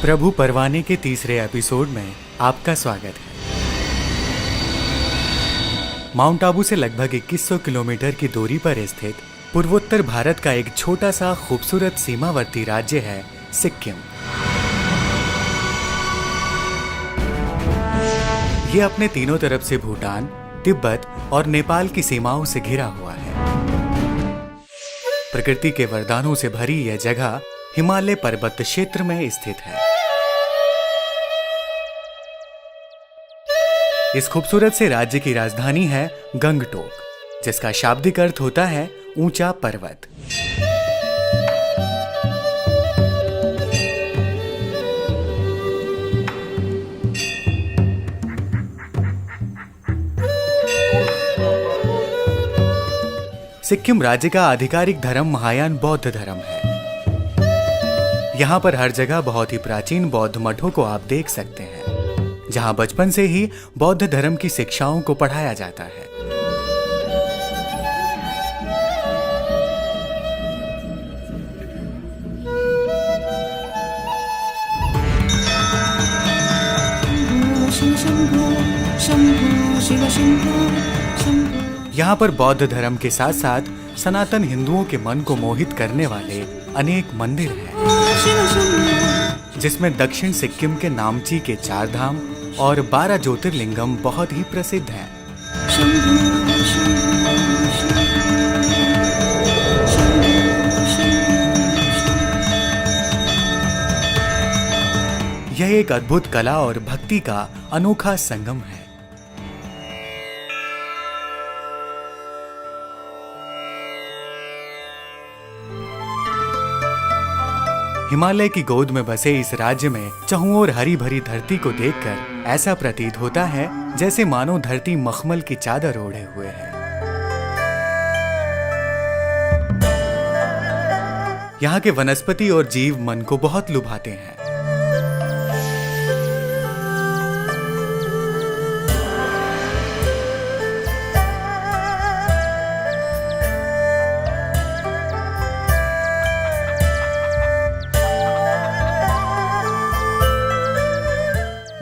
प्रभु परवाने के तीसरे एपिसोड में आपका स्वागत है। माउंट आबू से लगभग 2100 किलोमीटर की दूरी पर स्थित पूर्वोत्तर भारत का एक छोटा सा खूबसूरत सीमावर्ती राज्य है सिक्किम। ये अपने तीनों तरफ से भूटान, तिब्बत और नेपाल की सीमाओं से घिरा हुआ है। प्रकृति के वरदानों से भरी यह जगह हिमालय पर्वत क्षेत्र में स्थित है। इस खूबसूरत से राज्य की राजधानी है गंगटोक, जिसका शाब्दिक अर्थ होता है ऊंचा पर्वत। सिक्किम राज्य का आधिकारिक धर्म महायान बौद्ध धर्म है। यहाँ पर हर जगह बहुत ही प्राचीन बौद्ध मठों को आप देख सकते हैं, जहाँ बचपन से ही बौद्ध धर्म की शिक्षाओं को पढ़ाया जाता है। यहाँ पर बौद्ध धर्म के साथ साथ सनातन हिंदुओं के मन को मोहित करने वाले अनेक मंदिर हैं, जिसमें दक्षिण सिक्किम के नामची के 4 धाम और 12 ज्योतिर्लिंगम बहुत ही प्रसिद्ध हैं। यह एक अद्भुत कला और भक्ति का अनोखा संगम है। हिमालय की गोद में बसे इस राज्य में चहुं ओर हरी भरी धरती को देखकर ऐसा प्रतीत होता है जैसे मानो धरती मखमल की चादर ओढ़े हुए है। यहाँ के वनस्पति और जीव मन को बहुत लुभाते हैं।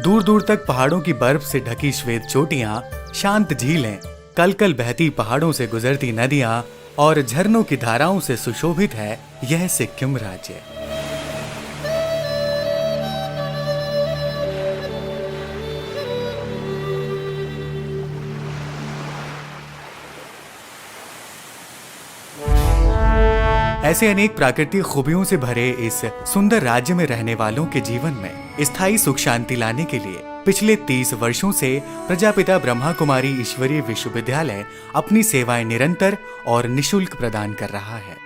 दूर दूर तक पहाड़ों की बर्फ से ढकी श्वेत चोटियां, शांत झीलें, कल-कल बहती पहाड़ों से गुजरती नदियां और झरनों की धाराओं से सुशोभित है यह सिक्किम राज्य। ऐसे अनेक प्राकृतिक खूबियों से भरे इस सुंदर राज्य में रहने वालों के जीवन में स्थायी सुख शांति लाने के लिए पिछले 30 वर्षों से प्रजापिता ब्रह्मा कुमारी ईश्वरीय विश्वविद्यालय अपनी सेवाएं निरंतर और निशुल्क प्रदान कर रहा है।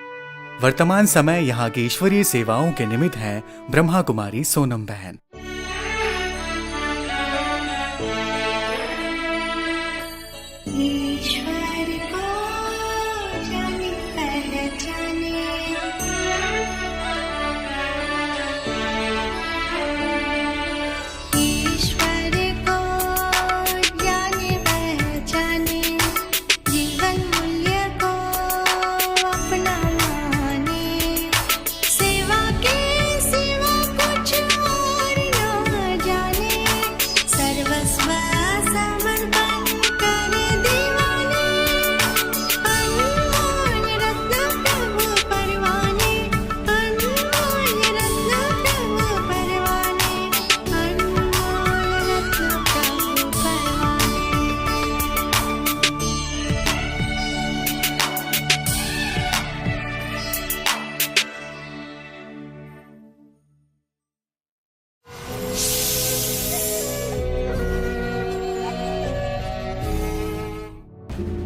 वर्तमान समय यहाँ की ईश्वरीय सेवाओं के निमित्त हैं ब्रह्मा कुमारी सोनम बहन।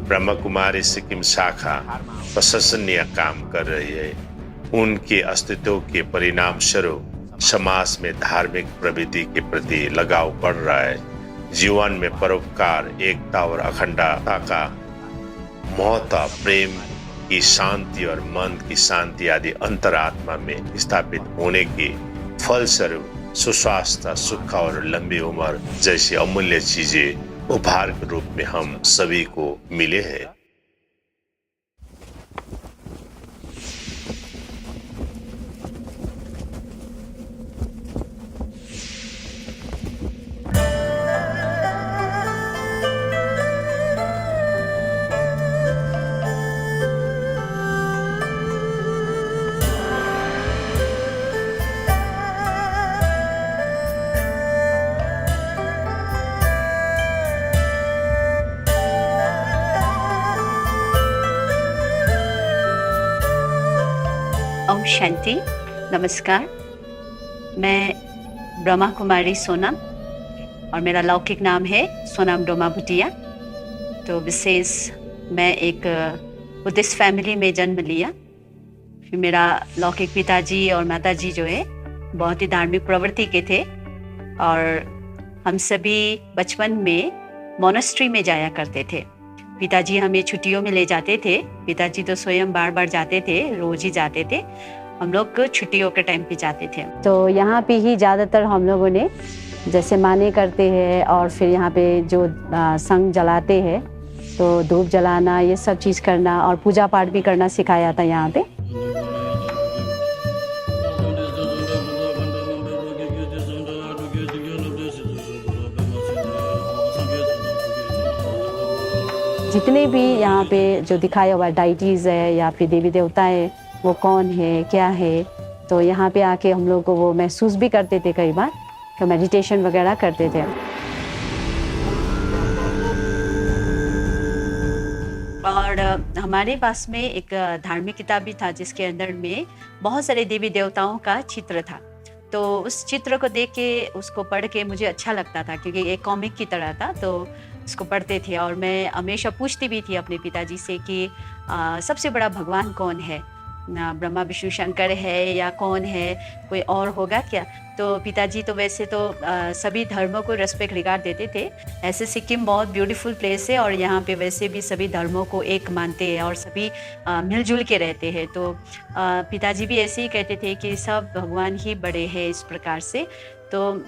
ब्रह्मा कुमारी सिक्किम शाखा प्रशंसनीय काम कर रही है। उनके अस्तित्व के परिणाम स्वरूप समाज में धार्मिक प्रवृत्ति के प्रति लगाव बढ़ रहा है। जीवन में परोपकार, एकता और अखंडता का महत्व, प्रेम की शांति और मन की शांति आदि अंतरात्मा में स्थापित होने के फलस्वरूप सुस्वास्थ्य, सुख और लंबी उम्र जैसी अमूल्य चीजें उपहार के रूप में हम सभी को मिले हैं। ओम शांति, नमस्कार। मैं ब्रह्मा कुमारी सोनम और मेरा लौकिक नाम है सोनम डोमा भुटिया। तो विशेष मैं एक बुद्धिस्ट फैमिली में जन्म लिया। फिर मेरा लौकिक पिताजी और माताजी जो है बहुत ही धार्मिक प्रवृत्ति के थे और हम सभी बचपन में मोनेस्ट्री में जाया करते थे। पिताजी हमें छुट्टियों में ले जाते थे। पिताजी तो स्वयं बार बार जाते थे, रोज ही जाते थे। हम लोग छुट्टियों के टाइम पे जाते थे। तो यहाँ पे ही ज़्यादातर हम लोगों ने जैसे माने करते हैं और फिर यहाँ पे जो संग जलाते हैं तो धूप जलाना, ये सब चीज़ करना और पूजा पाठ भी करना सिखाया था यहाँ पे। जितने भी यहाँ पे जो दिखाया हुआ डाइटीज़ है या फिर देवी देवता है वो कौन है, क्या है, तो यहाँ पे आके हम लोग को वो महसूस भी करते थे। कई बार तो मेडिटेशन वगैरह करते थे। और हमारे पास में एक धार्मिक किताब भी था जिसके अंदर में बहुत सारे देवी देवताओं का चित्र था। तो उस चित्र को देख के, उसको पढ़ के मुझे अच्छा लगता था क्योंकि एक कॉमिक की तरह था। तो उसको पढ़ते थे और मैं हमेशा पूछती भी थी अपने पिताजी से कि सबसे बड़ा भगवान कौन है, ब्रह्मा विष्णु शंकर है या कौन है, कोई और होगा क्या। तो पिताजी तो वैसे तो सभी धर्मों को रेस्पेक्ट रिगार्ड देते थे। ऐसे सिक्किम बहुत ब्यूटीफुल प्लेस है और यहाँ पे वैसे भी सभी धर्मों को एक मानते हैं और सभी मिलजुल के रहते हैं। तो पिताजी भी ऐसे ही कहते थे कि सब भगवान ही बड़े हैं इस प्रकार से। तो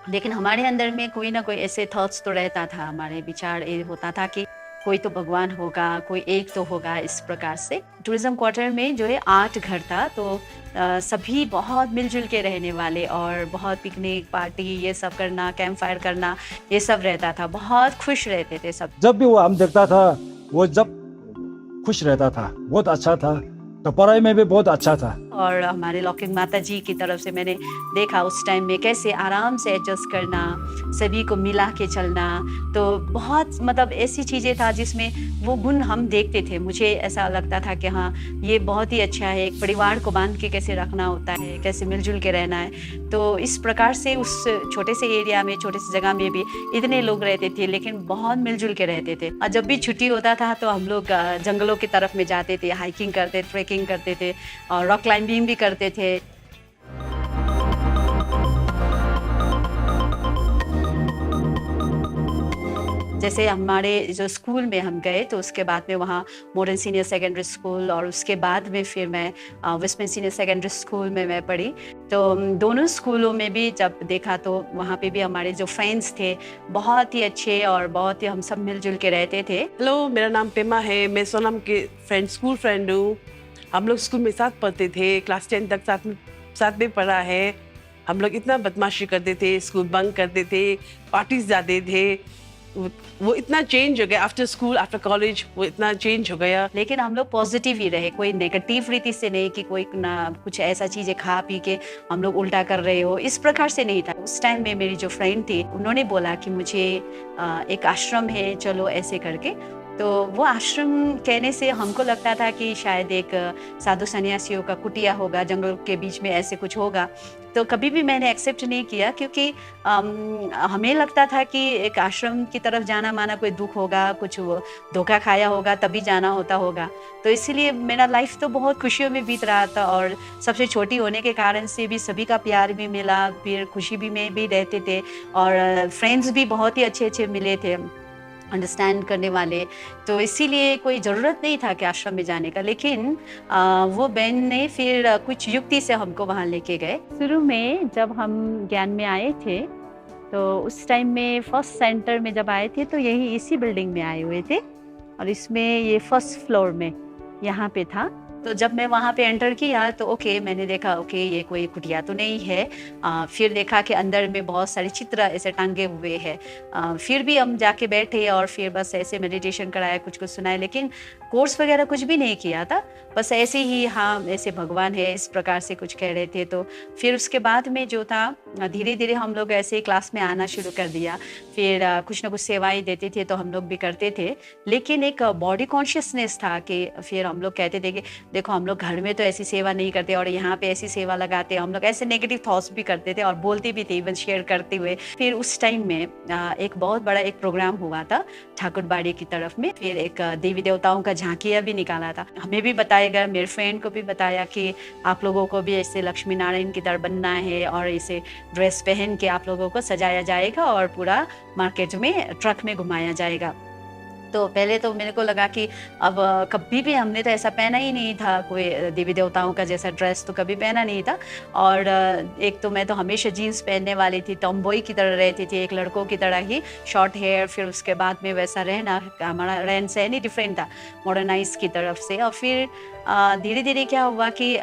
लेकिन हमारे अंदर में कोई ना कोई ऐसे थॉट्स तो रहता था, हमारे विचार ये होता था कि कोई तो भगवान होगा, कोई एक तो होगा, इस प्रकार से। टूरिज्म क्वार्टर में जो है 8 घर था। तो सभी बहुत मिलजुल के रहने वाले और बहुत पिकनिक पार्टी ये सब करना, कैंप फायर करना, ये सब रहता था। बहुत खुश रहते थे सब। जब भी वो हम देखता था वो जब खुश रहता था, बहुत अच्छा था। तो पढ़ाई में भी बहुत अच्छा था। और हमारे लौकिक माता जी की तरफ से मैंने देखा उस टाइम में कैसे आराम से एडजस्ट करना, सभी को मिला के चलना। तो बहुत मतलब ऐसी चीज़ें था जिसमें वो गुण हम देखते थे। मुझे ऐसा लगता था कि हाँ, ये बहुत ही अच्छा है। एक परिवार को बांध के कैसे रखना होता है, कैसे मिलजुल के रहना है। तो इस प्रकार से उस छोटे से एरिया में, छोटे से जगह में भी इतने लोग रहते थे लेकिन बहुत मिलजुल के रहते थे। और जब भी छुट्टी होता था तो हम लोग जंगलों की तरफ में जाते थे, हाइकिंग करते, ट्रेकिंग करते थे और रॉक क्लाइंबिंग भी करते थे। जैसे हमारे जो स्कूल में हम गए तो उसके बाद में वहाँ मॉडर्न सीनियर सेकेंडरी स्कूल और उसके बाद में फिर मैं वेस्टमेंट सीनियर सेकेंडरी स्कूल में मैं पढ़ी। तो दोनों स्कूलों में भी जब देखा तो वहाँ पे भी हमारे जो फ्रेंड्स थे बहुत ही अच्छे और बहुत ही हम सब मिलजुल के रहते थे। हेलो, मेरा नाम पेमा है। मैं सोनम के स्कूल फ्रेंड हूँ। हम लोग स्कूल में साथ पढ़ते थे, क्लास 10 तक साथ में पढ़ा है। हम लोग इतना बदमाशी करते थे, स्कूल बंक करते थे, पार्टीज जाते थे। वो इतना चेंज हो गया आफ्टर स्कूल, आफ्टर कॉलेज, वो इतना चेंज हो गया। लेकिन हम लोग पॉजिटिव ही रहे, कोई नेगेटिव रीति से नहीं कि कोई ना कुछ ऐसा चीज़ें खा पी के हम लोग उल्टा कर रहे हो, इस प्रकार से नहीं था। उस टाइम में मेरी जो फ्रेंड थी उन्होंने बोला कि मुझे एक आश्रम है, चलो ऐसे करके। तो वो आश्रम कहने से हमको लगता था कि शायद एक साधु सन्यासियों का कुटिया होगा, जंगल के बीच में ऐसे कुछ होगा। तो कभी भी मैंने एक्सेप्ट नहीं किया क्योंकि हमें लगता था कि एक आश्रम की तरफ जाना माना कोई दुख होगा, कुछ धोखा खाया होगा तभी जाना होता होगा। तो इसीलिए मेरा लाइफ तो बहुत खुशियों में बीत रहा था और सबसे छोटी होने के कारण से भी सभी का प्यार भी मिला, फिर खुशी भी में भी रहते थे और फ्रेंड्स भी बहुत ही अच्छे अच्छे मिले थे, अंडरस्टैंड करने वाले। तो इसीलिए कोई ज़रूरत नहीं था कि आश्रम में जाने का। लेकिन वो बहन ने फिर कुछ युक्ति से हमको वहाँ लेके गए। शुरू में जब हम ज्ञान में आए थे तो उस टाइम में फर्स्ट सेंटर में जब आए थे तो यही इसी बिल्डिंग में आए हुए थे और इसमें ये फर्स्ट फ्लोर में यहाँ पे था। तो जब मैं वहाँ पे एंटर किया तो ओके, मैंने देखा ओके ये कोई कुटिया तो नहीं है। फिर देखा कि अंदर में बहुत सारे चित्र ऐसे टांगे हुए हैं। फिर भी हम जाके बैठे और फिर बस ऐसे मेडिटेशन कराया, कुछ कुछ सुनाया, लेकिन कोर्स वगैरह कुछ भी नहीं किया था। बस ऐसे ही हाँ ऐसे भगवान है इस प्रकार से कुछ कह रहे थे। तो फिर उसके बाद में जो था धीरे धीरे हम लोग ऐसे क्लास में आना शुरू कर दिया। फिर कुछ ना कुछ सेवाएं देते थे तो हम लोग भी करते थे, लेकिन एक बॉडी कॉन्शियसनेस था कि फिर हम लोग कहते थे कि देखो हम लोग घर में तो ऐसी सेवा नहीं करते और यहाँ पे ऐसी सेवा लगाते, हम लोग ऐसे नेगेटिव थॉट्स भी करते थे और बोलते भी थे, इवन शेयर करते हुए। फिर उस टाइम में एक बहुत बड़ा एक प्रोग्राम हुआ था ठाकुरबाड़ी की तरफ में, फिर एक देवी देवताओं का झांकिया भी निकाला था। हमें भी बताया गया, मेरे फ्रेंड को भी बताया कि आप लोगों को भी ऐसे लक्ष्मी नारायण की तरह बनना है और इसे ड्रेस पहन के आप लोगों को सजाया जाएगा और पूरा मार्केट में ट्रक में घुमाया जाएगा। तो पहले तो मेरे को लगा कि अब कभी भी हमने तो ऐसा पहना ही नहीं था, कोई देवी देवताओं का जैसा ड्रेस तो कभी पहना नहीं था। और एक तो मैं तो हमेशा जीन्स पहनने वाली थी, टॉमबॉय की तरह रहती थी, एक लड़कों की तरह ही शॉर्ट हेयर। फिर उसके बाद में वैसा रहना, हमारा रहन सहन ही डिफरेंट था मॉडर्नाइज की तरफ से। और फिर धीरे धीरे क्या हुआ कि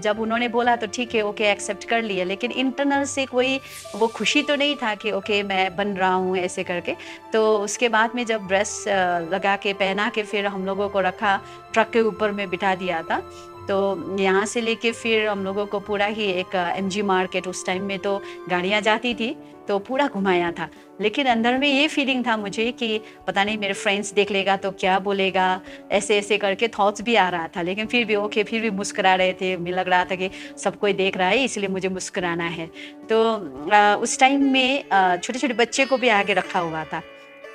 जब उन्होंने बोला तो ठीक है, ओके एक्सेप्ट कर लिया, लेकिन इंटरनल से कोई वो खुशी तो नहीं था कि ओके मैं बन रहा हूँ ऐसे करके। तो उसके बाद में जब ड्रेस लगा के पहना के फिर हम लोगों को रखा, ट्रक के ऊपर में बिठा दिया था। तो यहाँ से लेके फिर हम लोगों को पूरा ही एक एमजी मार्केट, उस टाइम में तो गाड़ियाँ जाती थी, तो पूरा घुमाया था। लेकिन अंदर में ये फीलिंग था मुझे कि पता नहीं मेरे फ्रेंड्स देख लेगा तो क्या बोलेगा, ऐसे ऐसे करके थॉट्स भी आ रहा था। लेकिन फिर भी ओके, फिर भी मुस्कुरा रहे थे, मुझे लग रहा था कि सब कोई देख रहा है इसलिए मुझे मुस्कुराना है। तो उस टाइम में छोटे छोटे बच्चे को भी आगे रखा हुआ था।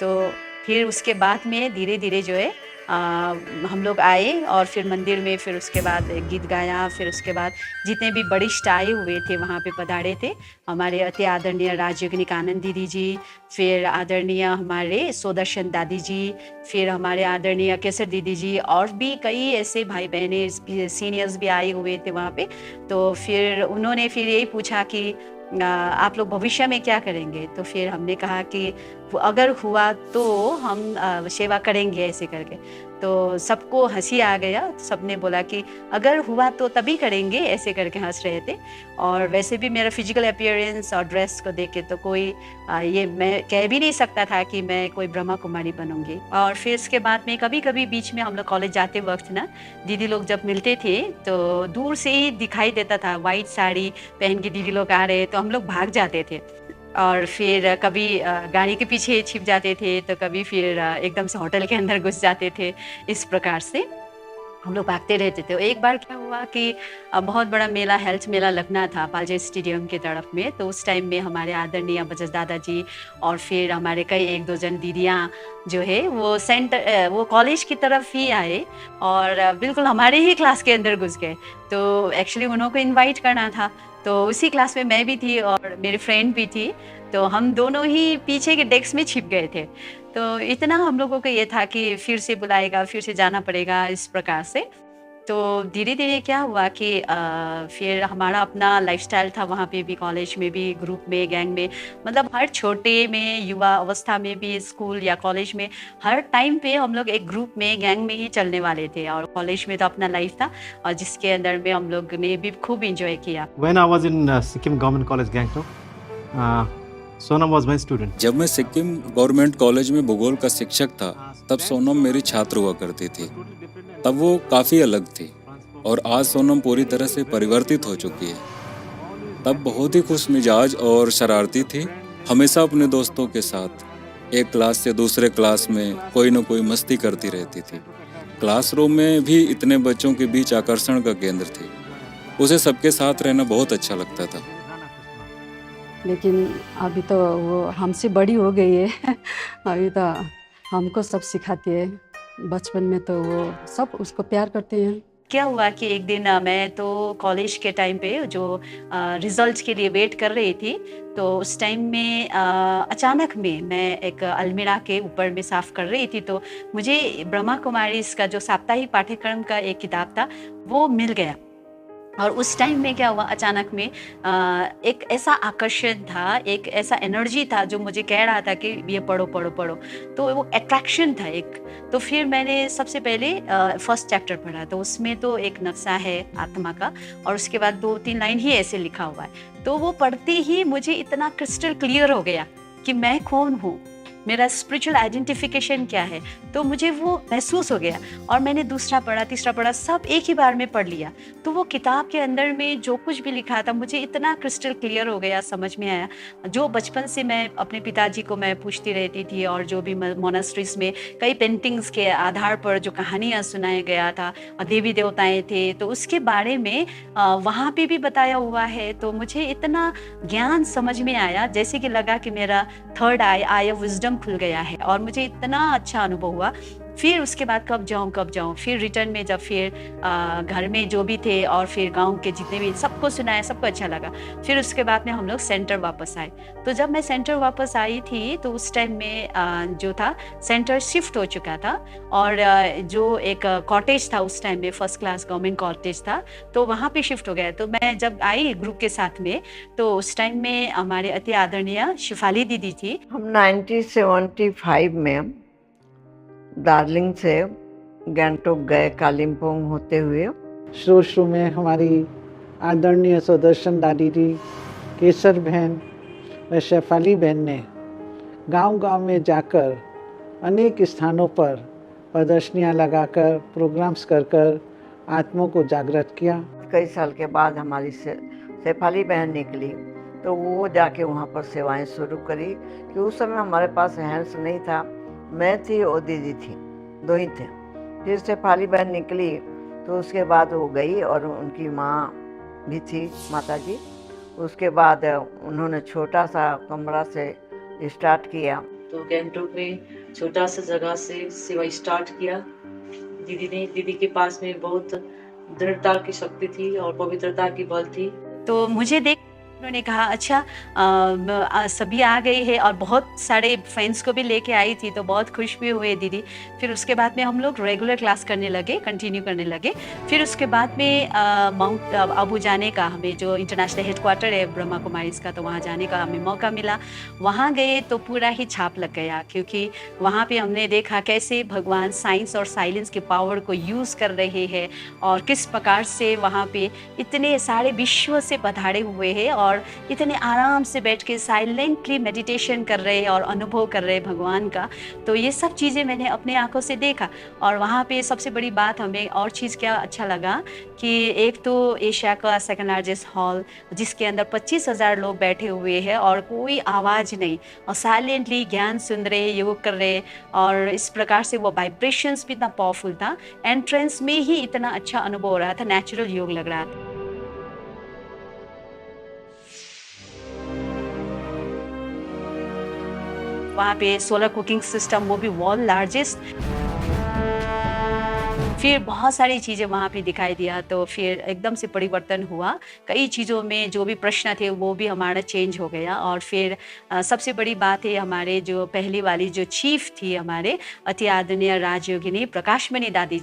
तो फिर उसके बाद में धीरे धीरे जो है हम लोग आए और फिर मंदिर में, फिर उसके बाद गीत गाया। फिर उसके बाद जितने भी वरिष्ठ आए हुए थे वहाँ पे पधारे थे, हमारे अति आदरणीय राजयोगिनी आनंद दीदी जी, फिर आदरणीय हमारे सोदर्शन दादी जी, फिर हमारे आदरणीय केसर दीदी जी, और भी कई ऐसे भाई बहने सीनियर्स भी आए हुए थे वहाँ पे। तो फिर उन्होंने फिर यही पूछा कि आप लोग भविष्य में क्या करेंगे। तो फिर हमने कहा कि अगर हुआ तो हम सेवा करेंगे ऐसे करके। तो सबको हंसी आ गया, सबने बोला कि अगर हुआ तो तभी करेंगे, ऐसे करके हंस रहे थे। और वैसे भी मेरा फिजिकल अपीयरेंस और ड्रेस को देख के तो कोई ये मैं कह भी नहीं सकता था कि मैं कोई ब्रह्मा कुमारी बनूंगी। और फिर इसके बाद में कभी कभी बीच में हम लोग कॉलेज जाते वक्त ना दीदी लोग जब मिलते थे तो दूर से ही दिखाई देता था, वाइट साड़ी पहन के दीदी लोग आ रहे, तो हम लोग भाग जाते थे। और फिर कभी गाड़ी के पीछे छिप जाते थे, तो कभी फिर एकदम से होटल के अंदर घुस जाते थे। इस प्रकार से हम लोग भागते रहते थे। एक बार क्या हुआ कि बहुत बड़ा मेला, हेल्थ मेला लगना था पालजे स्टेडियम की तरफ में। तो उस टाइम में हमारे आदरणीय बजस दादाजी और फिर हमारे कई एक दो जन दीदियाँ जो है वो वो कॉलेज की तरफ ही आए और बिल्कुल हमारे ही क्लास के अंदर घुस गए। तो एक्चुअली उन्होंने इनवाइट करना था, तो उसी क्लास में मैं भी थी और मेरी फ्रेंड भी थी। तो हम दोनों ही पीछे के डेस्क में छिप गए थे। तो इतना हम लोगों को ये था कि फिर से बुलाएगा, फिर से जाना पड़ेगा, इस प्रकार से। तो धीरे धीरे क्या हुआ कि फिर हमारा अपना लाइफस्टाइल था वहाँ पे भी, कॉलेज में भी, ग्रुप में, गैंग में, मतलब हर छोटे में, युवा अवस्था में भी, स्कूल या कॉलेज में, हर टाइम पे हम लोग एक ग्रुप में, गैंग में ही चलने वाले थे। और कॉलेज में तो अपना लाइफ था और जिसके अंदर में हम लोग ने भी खूब इंजॉय किया। When I was in Sikkim Government College, Gangtok, Sonam was my student. जब मैं सिक्किम गवर्नमेंट कॉलेज में भूगोल का शिक्षक था तब सोनम मेरी छात्र हुआ करती थी। तब वो काफ़ी अलग थी और आज सोनम पूरी तरह से परिवर्तित हो चुकी है। तब बहुत ही खुश मिजाज और शरारती थी, हमेशा अपने दोस्तों के साथ एक क्लास से दूसरे क्लास में कोई न कोई मस्ती करती रहती थी। क्लासरूम में भी इतने बच्चों के बीच आकर्षण का केंद्र थी। उसे सबके साथ रहना बहुत अच्छा लगता था। लेकिन अभी तो वो हमसे बड़ी हो गई है अभी तो हमको सब सिखाती है। बचपन में तो वो सब उसको प्यार करते हैं। क्या हुआ कि एक दिन मैं तो कॉलेज के टाइम पे जो रिजल्ट्स के लिए वेट कर रही थी, तो उस टाइम में अचानक में मैं एक अलमीरा के ऊपर में साफ़ कर रही थी, तो मुझे ब्रह्मा कुमारी का जो साप्ताहिक पाठ्यक्रम का एक किताब था वो मिल गया। और उस टाइम में क्या हुआ, अचानक में एक ऐसा आकर्षण था, एक ऐसा एनर्जी था जो मुझे कह रहा था कि ये पढ़ो पढ़ो पढ़ो। तो वो अट्रैक्शन था एक। तो फिर मैंने सबसे पहले फर्स्ट चैप्टर पढ़ा, तो उसमें तो एक नक्शा है आत्मा का और उसके बाद 2-3 लाइन ही ऐसे लिखा हुआ है। तो वो पढ़ते ही मुझे इतना क्रिस्टल क्लियर हो गया कि मैं कौन हूँ, मेरा स्पिरिचुअल आइडेंटिफिकेशन क्या है। तो मुझे वो महसूस हो गया और मैंने दूसरा पढ़ा, तीसरा पढ़ा, सब एक ही बार में पढ़ लिया। तो वो किताब के अंदर में जो कुछ भी लिखा था मुझे इतना क्रिस्टल क्लियर हो गया, समझ में आया। जो बचपन से मैं अपने पिताजी को मैं पूछती रहती थी और जो भी मोनास्ट्रीज में कई पेंटिंग्स के आधार पर जो कहानियाँ सुनाया गया था, देवी देवताएं थे, तो उसके बारे में वहाँ पे भी बताया हुआ है। तो मुझे इतना ज्ञान समझ में आया, जैसे कि लगा कि मेरा थर्ड आई ऑफ विजडम खुल गया है और मुझे इतना अच्छा अनुभव हुआ। फिर उसके बाद कब जाऊँ, फिर रिटर्न में जब फिर घर में जो भी थे और फिर गांव के जितने भी सबको सुनाया, सबको अच्छा लगा। फिर उसके बाद में हम लोग सेंटर वापस आए। तो जब मैं सेंटर वापस आई थी तो उस टाइम में जो था सेंटर शिफ्ट हो चुका था और जो एक कॉटेज था उस टाइम में, फर्स्ट क्लास गवर्नमेंट कॉटेज था, तो वहाँ पे शिफ्ट हो गया। तो मैं जब आई ग्रुप के साथ में, तो उस टाइम में हमारे अति आदरणीय शिफाली दीदी थी। हम 1975 में दार्जिलिंग से गैंगटोक गए कालिम्पोंग होते हुए। शुरू में हमारी आदरणीय सुदर्शन दादी जी, केसर बहन व शेफाली बहन ने गांव-गांव में जाकर अनेक स्थानों पर प्रदर्शनियां लगाकर, प्रोग्राम्स कर आत्माओं को जागृत किया। कई साल के बाद हमारी शेफाली बहन निकली तो वो जाके वहाँ पर सेवाएं शुरू करी कि उस समय हमारे पास हैंड्स नहीं था, मैं थी और दीदी थी, दो ही थे। फिर शेफाली बहन निकली तो उसके बाद वो गई और उनकी माँ भी थी, माता जी। उसके बाद उन्होंने छोटा सा कमरा से स्टार्ट किया। तो गैंगटोक में छोटा सा जगह से सेवा स्टार्ट किया। दीदी के पास में बहुत दृढ़ता की शक्ति थी और पवित्रता की बल थी। तो मुझे देख उन्होंने कहा अच्छा सभी आ गई है और बहुत सारे फ्रेंड्स को भी लेके आई थी, तो बहुत खुश भी हुए दीदी। फिर उसके बाद में हम लोग रेगुलर क्लास करने लगे, कंटिन्यू करने लगे। फिर उसके बाद में माउंट आबू जाने का, हमें जो इंटरनेशनल हेडक्वार्टर है ब्रह्मा कुमारीज का, तो वहाँ जाने का हमें मौका मिला। वहाँ गए तो पूरा ही छाप लग गया, क्योंकि वहाँ पे हमने देखा कैसे भगवान साइंस और साइलेंस के पावर को यूज़ कर रहे हैं और किस प्रकार से वहाँ पे इतने सारे विश्व से पधारे हुए हैं और इतने आराम से बैठ के साइलेंटली मेडिटेशन कर रहे हैं और अनुभव कर रहे हैं भगवान का। तो ये सब चीज़ें मैंने अपने आंखों से देखा। और वहाँ पे सबसे बड़ी बात हमें और चीज़ क्या अच्छा लगा कि एक तो एशिया का सेकंड लार्जेस्ट हॉल, जिसके अंदर 25,000 लोग बैठे हुए हैं और कोई आवाज़ नहीं, और साइलेंटली ज्ञान सुन रहे, योग कर रहे, और इस प्रकार से वो वाइब्रेशंस भी इतना पावरफुल था। एंट्रेंस में ही इतना अच्छा अनुभव हो रहा था, नेचुरल योग लग रहा था। वहाँ पे सोलर कुकिंग सिस्टम, वो भी वर्ल्ड लार्जेस्ट। फिर बहुत सारी चीज़ें वहाँ पे दिखाई दिया, तो फिर एकदम से परिवर्तन हुआ। कई चीज़ों में जो भी प्रश्न थे वो भी हमारा चेंज हो गया। और फिर सबसे बड़ी बात है, हमारे जो पहली वाली जो चीफ थी हमारे अति आदरणीय राजयोगिनी प्रकाशमणि दादी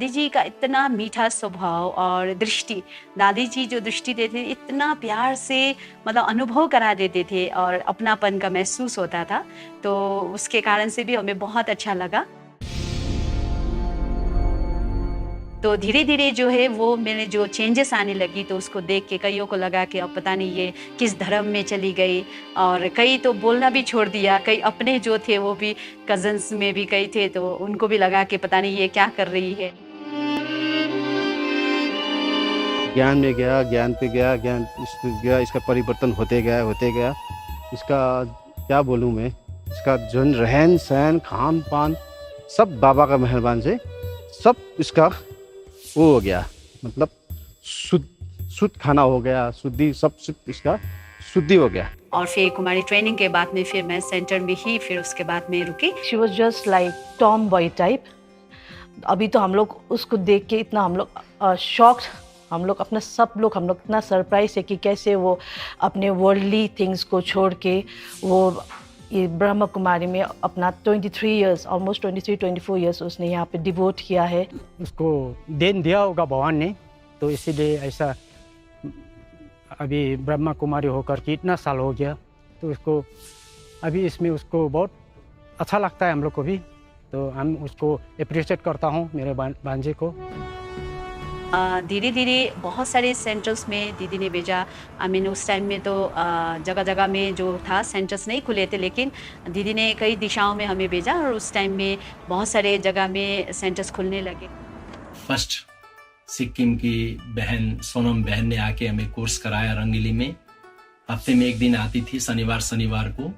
जी का इतना मीठा स्वभाव और दृष्टि, दादी जी जो दृष्टि देते थे इतना प्यार से मतलब अनुभव करा देते थे और अपनापन का महसूस होता था। तो उसके कारण से भी हमें बहुत अच्छा लगा। तो धीरे धीरे जो है वो मैंने जो चेंजेस आने लगी, तो उसको देख के कईयों को लगा कि अब पता नहीं ये किस धर्म में चली गई, और कई तो बोलना भी छोड़ दिया। कई अपने जो थे वो भी कजन्स में भी कई थे, तो उनको भी लगा कि पता नहीं ये क्या कर रही है। ज्ञान में गया, ज्ञान पे गया, इसका परिवर्तन होते गया। इसका क्या बोलूँ मैं, इसका जो रहन सहन, खान पान, सब बाबा का मेहरबान से सब इसका वो हो गया, मतलब शुद्ध खाना हो गया, शुद्धि, सब इसका शुद्धि हो गया। और फिर कुमारी ट्रेनिंग के बाद में फिर मैं सेंटर में ही फिर उसके बाद में रुकी। She was just like Tom boy type. अभी तो हम लोग उसको देख के इतना हम लोग शॉक्ड, हम लोग इतना सरप्राइज है कि कैसे वो अपने वर्ल्डली थिंग्स को छोड़ के वो ये ब्रह्मा कुमारी में अपना 23 इयर्स, ऑलमोस्ट 23-24 इयर्स उसने यहाँ पे डिवोट किया है। उसको देन दिया होगा भगवान ने, तो इसीलिए ऐसा अभी ब्रह्मा कुमारी होकर के इतना साल हो गया, तो उसको अभी इसमें उसको बहुत अच्छा लगता है हम लोग को भी। तो हम उसको अप्रिशिएट करता हूँ, मेरे भांजे को। धीरे धीरे बहुत सारे सेंटर्स में दीदी ने भेजा। आई मीन उस टाइम में तो जगह जगह में जो था सेंटर्स नहीं खुले थे, लेकिन दीदी ने कई दिशाओं में हमें भेजा और उस टाइम में बहुत सारे जगह में सेंटर्स खुलने लगे। फर्स्ट सिक्किम की बहन सोनम बहन ने आके हमें कोर्स कराया रंगीली में। हफ्ते में एक दिन आती थी, शनिवार को।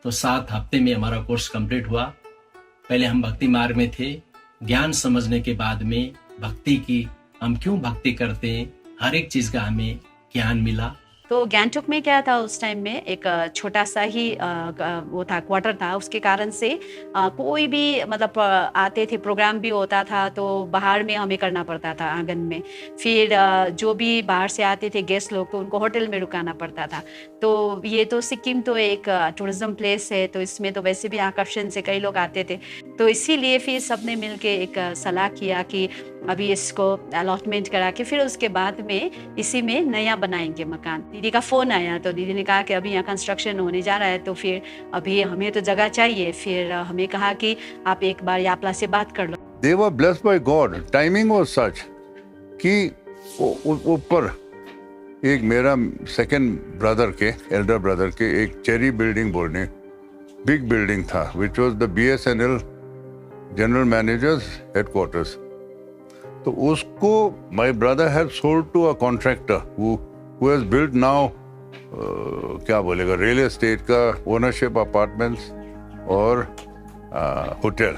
तो 7 हफ्ते में हमारा कोर्स कंप्लीट हुआ। पहले हम भक्ति मार्ग में थे, ज्ञान समझने के बाद में भक्ति की, हम क्यों भक्ति करते हैं, हर एक चीज का हमें ज्ञान मिला। तो गैंगटॉक में क्या था उस टाइम में, एक छोटा सा ही वो था, क्वार्टर था। उसके कारण से कोई भी मतलब आते थे, प्रोग्राम भी होता था तो बाहर में हमें करना पड़ता था, आंगन में। फिर जो भी बाहर से आते थे गेस्ट लोग तो उनको होटल में रुकाना पड़ता था। तो ये तो सिक्किम तो एक टूरिज्म प्लेस है, तो इसमें तो वैसे भी आकर्षण से कई लोग आते थे। तो इसीलिए फिर सबने मिल के एक सलाह किया कि अभी इसको अलॉटमेंट करा के फिर उसके बाद में इसी में नया बनाएंगे मकान। दीदी का फ़ोन आया तो दीदी ने कहा कि अभी यहाँ कंस्ट्रक्शन होने जा रहा है, तो फिर अभी हमें तो जगह चाहिए। फिर हमें कहा कि आप एक बार यापला से बात कर लो। They were blessed by God. Timing was such कि ऊपर एक मेरा सेकंड ब्रदर के, एल्डर ब्रदर के, एक चेरी बिल्डिंग बोलने, बिग बिल्डिंग था, which was the BSNL general managers headquarters. तो उसको my brother had sold to a contractor who has built now क्या बोलेगा, रियल एस्टेट का ओनरशिप, अपार्टमेंट्स और होटल।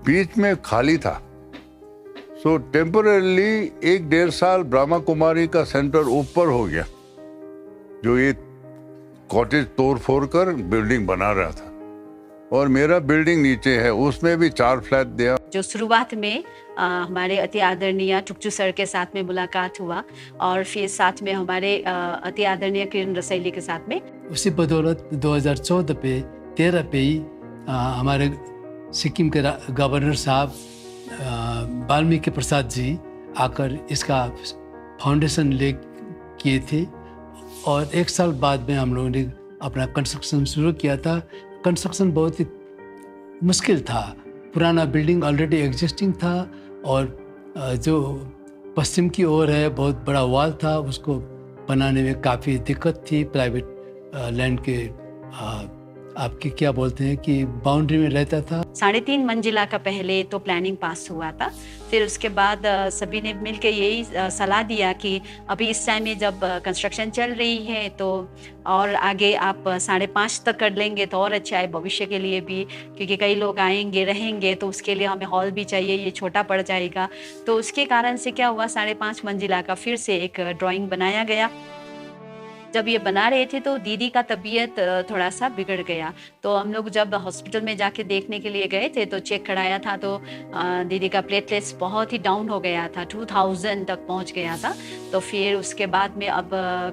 बीच में खाली था, सो टेम्पररीली 1-1.5 साल ब्रह्मा कुमारी का सेंटर ऊपर हो गया, जो ये कॉटेज तोड़ फोड़ कर बिल्डिंग बना रहा था, और मेरा बिल्डिंग नीचे है, उसमें भी 4 फ्लैट दिया। जो शुरुआत में हमारे अति आदरणीय टुकचू सर के साथ में मुलाकात हुआ, और फिर साथ में हमारे अति आदरणीय किरण रसैली के साथ में। उसी बदौलत 2013 पे ही हमारे सिक्किम के गवर्नर साहब वाल्मीकि प्रसाद जी आकर इसका फाउंडेशन ले किए थे, और 1 साल बाद में हम लोगों ने अपना कंस्ट्रक्शन शुरू किया था। कंस्ट्रक्शन बहुत ही मुश्किल था, पुराना बिल्डिंग ऑलरेडी एग्जिस्टिंग था, और जो पश्चिम की ओर है बहुत बड़ा वॉल था, उसको बनाने में काफ़ी दिक्कत थी। प्राइवेट लैंड के आपके क्या बोलते हैं कि बाउंड्री में रहता था। 3.5 मंजिला का पहले तो प्लानिंग पास हुआ था। फिर उसके बाद सभी ने मिलकर यही सलाह दिया कि अभी इस टाइम में जब कंस्ट्रक्शन चल रही है तो और आगे आप 5.5 तक कर लेंगे तो और अच्छा है भविष्य के लिए भी, क्योंकि कई लोग आएंगे रहेंगे तो उसके लिए हमें हॉल भी चाहिए, ये छोटा पड़ जाएगा। तो उसके कारण से क्या हुआ, 5.5 मंजिला का फिर से एक ड्राइंग बनाया गया। जब ये बना रहे थे तो दीदी का तबीयत थोड़ा सा बिगड़ गया, तो हम लोग जब हॉस्पिटल में जाके देखने के लिए गए थे तो चेक कराया था तो दीदी का प्लेटलेट्स बहुत ही डाउन हो गया था, 2000 तक पहुंच गया था। तो फिर उसके बाद में अब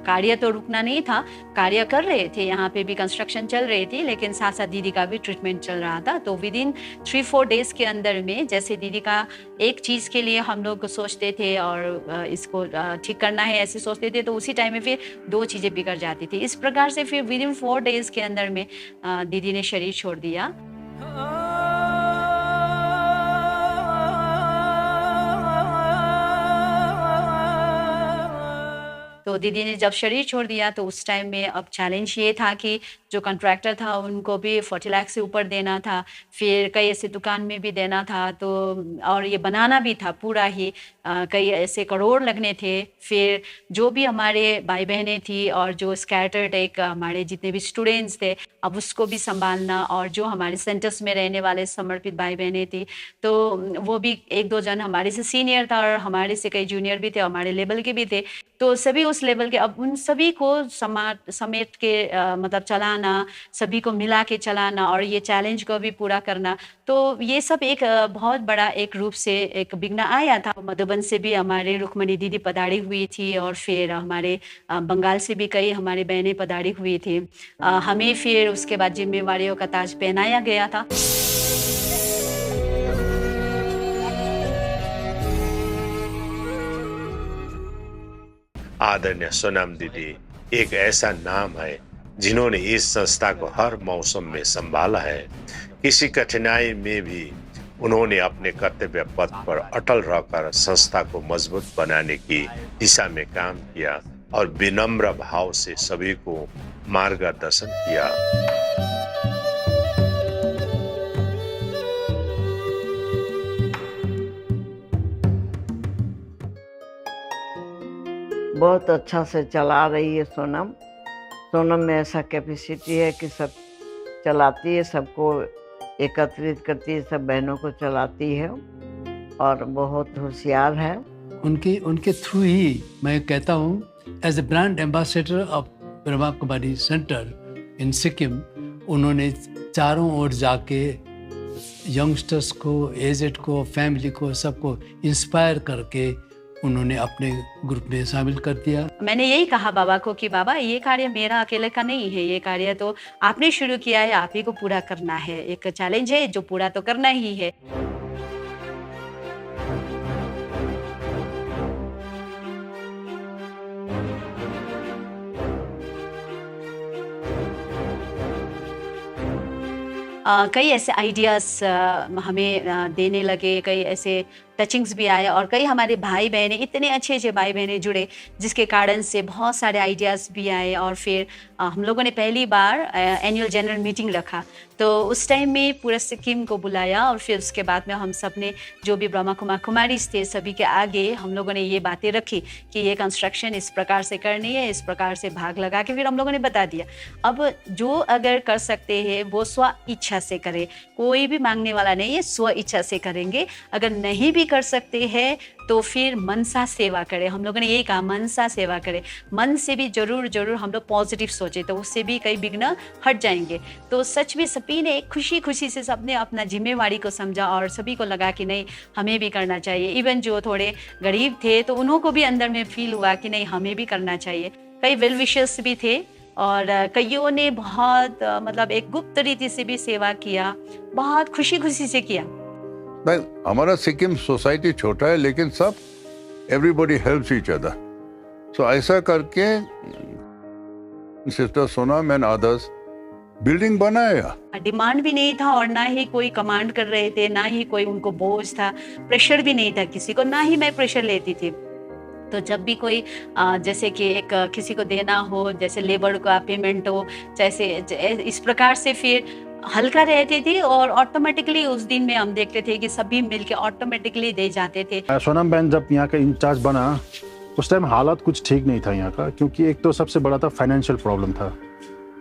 कार्य तो रुकना नहीं था, कार्य कर रहे थे, यहाँ पे भी कंस्ट्रक्शन चल रही थी, लेकिन साथ साथ दीदी का भी ट्रीटमेंट चल रहा था। तो विदिन 3-4 डेज के अंदर में, जैसे दीदी का एक चीज़ के लिए हम लोग सोचते थे और इसको ठीक करना है ऐसे सोचते थे, तो उसी टाइम में फिर 2 चीज़ें बिगड़ जाती थी। इस प्रकार से फिर विदिन 4 डेज के अंदर में दीदी ने शरीर छोड़ दिया। तो दीदी ने जब शरीर छोड़ दिया तो उस टाइम में अब चैलेंज ये था कि जो कॉन्ट्रैक्टर था उनको भी 40 लाख से ऊपर देना था, फिर कई ऐसे दुकान में भी देना था, तो और ये बनाना भी था पूरा ही, कई ऐसे करोड़ लगने थे। फिर जो भी हमारे भाई बहनें थी और जो स्कैटर्ड एक हमारे जितने भी स्टूडेंट्स थे, अब उसको भी संभालना, और जो हमारे सेंटर्स में रहने वाले समर्पित भाई बहनें थी तो वो भी 1-2 जन हमारे से सीनियर था और हमारे से कई जूनियर भी थे, हमारे लेवल के भी थे, तो सभी उस लेवल के, अब उन सभी को समेट के मतलब चलाना, सभी को मिला के चलाना और ये चैलेंज को भी पूरा करना, तो ये सब एक बहुत बड़ा एक रूप से एक विघ्न आया था। मधुबन से भी हमारे रुक्मणी दीदी पधारी हुई थी और फिर हमारे बंगाल से भी कई हमारी बहनें पधारी हुई थी। हमें फिर उसके बाद जिम्मेवारियों का ताज पहनाया गया था। आदरणीय सोनम दीदी एक ऐसा नाम है जिन्होंने इस संस्था को हर मौसम में संभाला है। किसी कठिनाई में भी उन्होंने अपने कर्तव्य पथ पर अटल रहकर संस्था को मजबूत बनाने की दिशा में काम किया और विनम्र भाव से सभी को मार्गदर्शन किया। बहुत अच्छा से चला रही है सोनम। सोनम में ऐसा कैपेसिटी है कि सब चलाती है, सबको एकत्रित करती है, सब बहनों को चलाती है और बहुत होशियार है। उनके थ्रू ही मैं कहता हूँ as a brand ambassador of Brahma Kumari centre in Sikkim, उन्होंने चारों ओर जाके यंगस्टर्स को, एजेड को, फैमिली को, सबको इंस्पायर करके उन्होंने अपने ग्रुप में शामिल कर दिया। मैंने यही कहा बाबा को कि बाबा ये कार्य मेरा अकेले का नहीं है, ये कार्य तो आपने शुरू किया है, आप ही को पूरा करना है। एक चैलेंज है जो पूरा तो करना ही है। कई ऐसे आइडियाज़ हमें देने लगे, कई ऐसे टचिंग्स भी आए और कई हमारे भाई बहनें, इतने अच्छे अच्छे भाई बहनें जुड़े जिसके कारण से बहुत सारे आइडियाज़ भी आए। और फिर हम लोगों ने पहली बार एनुअल जनरल मीटिंग रखा, तो उस टाइम में पूरा सिक्किम को बुलाया और फिर उसके बाद में हम सब ने जो भी ब्रह्मा कुमारीज थे सभी के आगे हम लोगों ने ये बातें रखी कि ये कंस्ट्रक्शन इस प्रकार से करनी है, इस प्रकार से भाग लगा के फिर हम लोगों ने बता दिया। अब जो अगर कर सकते हैं वो स्व इच्छा से करें, कोई भी मांगने वाला नहीं है, स्व इच्छा से करेंगे। अगर नहीं भी कर सकते हैं तो फिर मनसा सेवा करें। हम लोगों ने यही कहा, मनसा सेवा करें, मन से भी जरूर जरूर हम लोग पॉजिटिव सोचे तो उससे भी कई विघ्न हट जाएंगे। तो सच में सभी ने खुशी खुशी से सबने अपना जिम्मेवारी को समझा और सभी को लगा कि नहीं हमें भी करना चाहिए। इवन जो थोड़े गरीब थे तो उन्हों को भी अंदर में फील हुआ कि नहीं हमें भी करना चाहिए। कई वेल विशर्स भी थे और कईयों ने बहुत मतलब एक गुप्त रीति से भी सेवा किया, बहुत खुशी खुशी से किया। हमारा सिक्किम सोसाइटी छोटा है लेकिन सब एवरीबॉडी हेल्प्स ईच अदर, सो ऐसा करके sister Sonam and others building बनाया। डिमांड भी नहीं था और ना ही कोई कमांड कर रहे थे, ना ही कोई उनको बोझ था, प्रेशर भी नहीं था किसी को, ना ही मैं प्रेशर लेती थी। तो जब भी कोई जैसे कि एक किसी को देना हो, जैसे लेबर का पेमेंट हो, जैसे इस प्रकार से फिर हल्का रहते थे और ऑटोमेटिकली उस दिन में हम देखते थे कि सभी मिलके ऑटोमेटिकली दे जाते थे। सोनम बहन जब यहाँ का इंचार्ज बना उस टाइम हालात कुछ ठीक नहीं था यहाँ का, क्योंकि एक तो सबसे बड़ा था फाइनेंशियल प्रॉब्लम था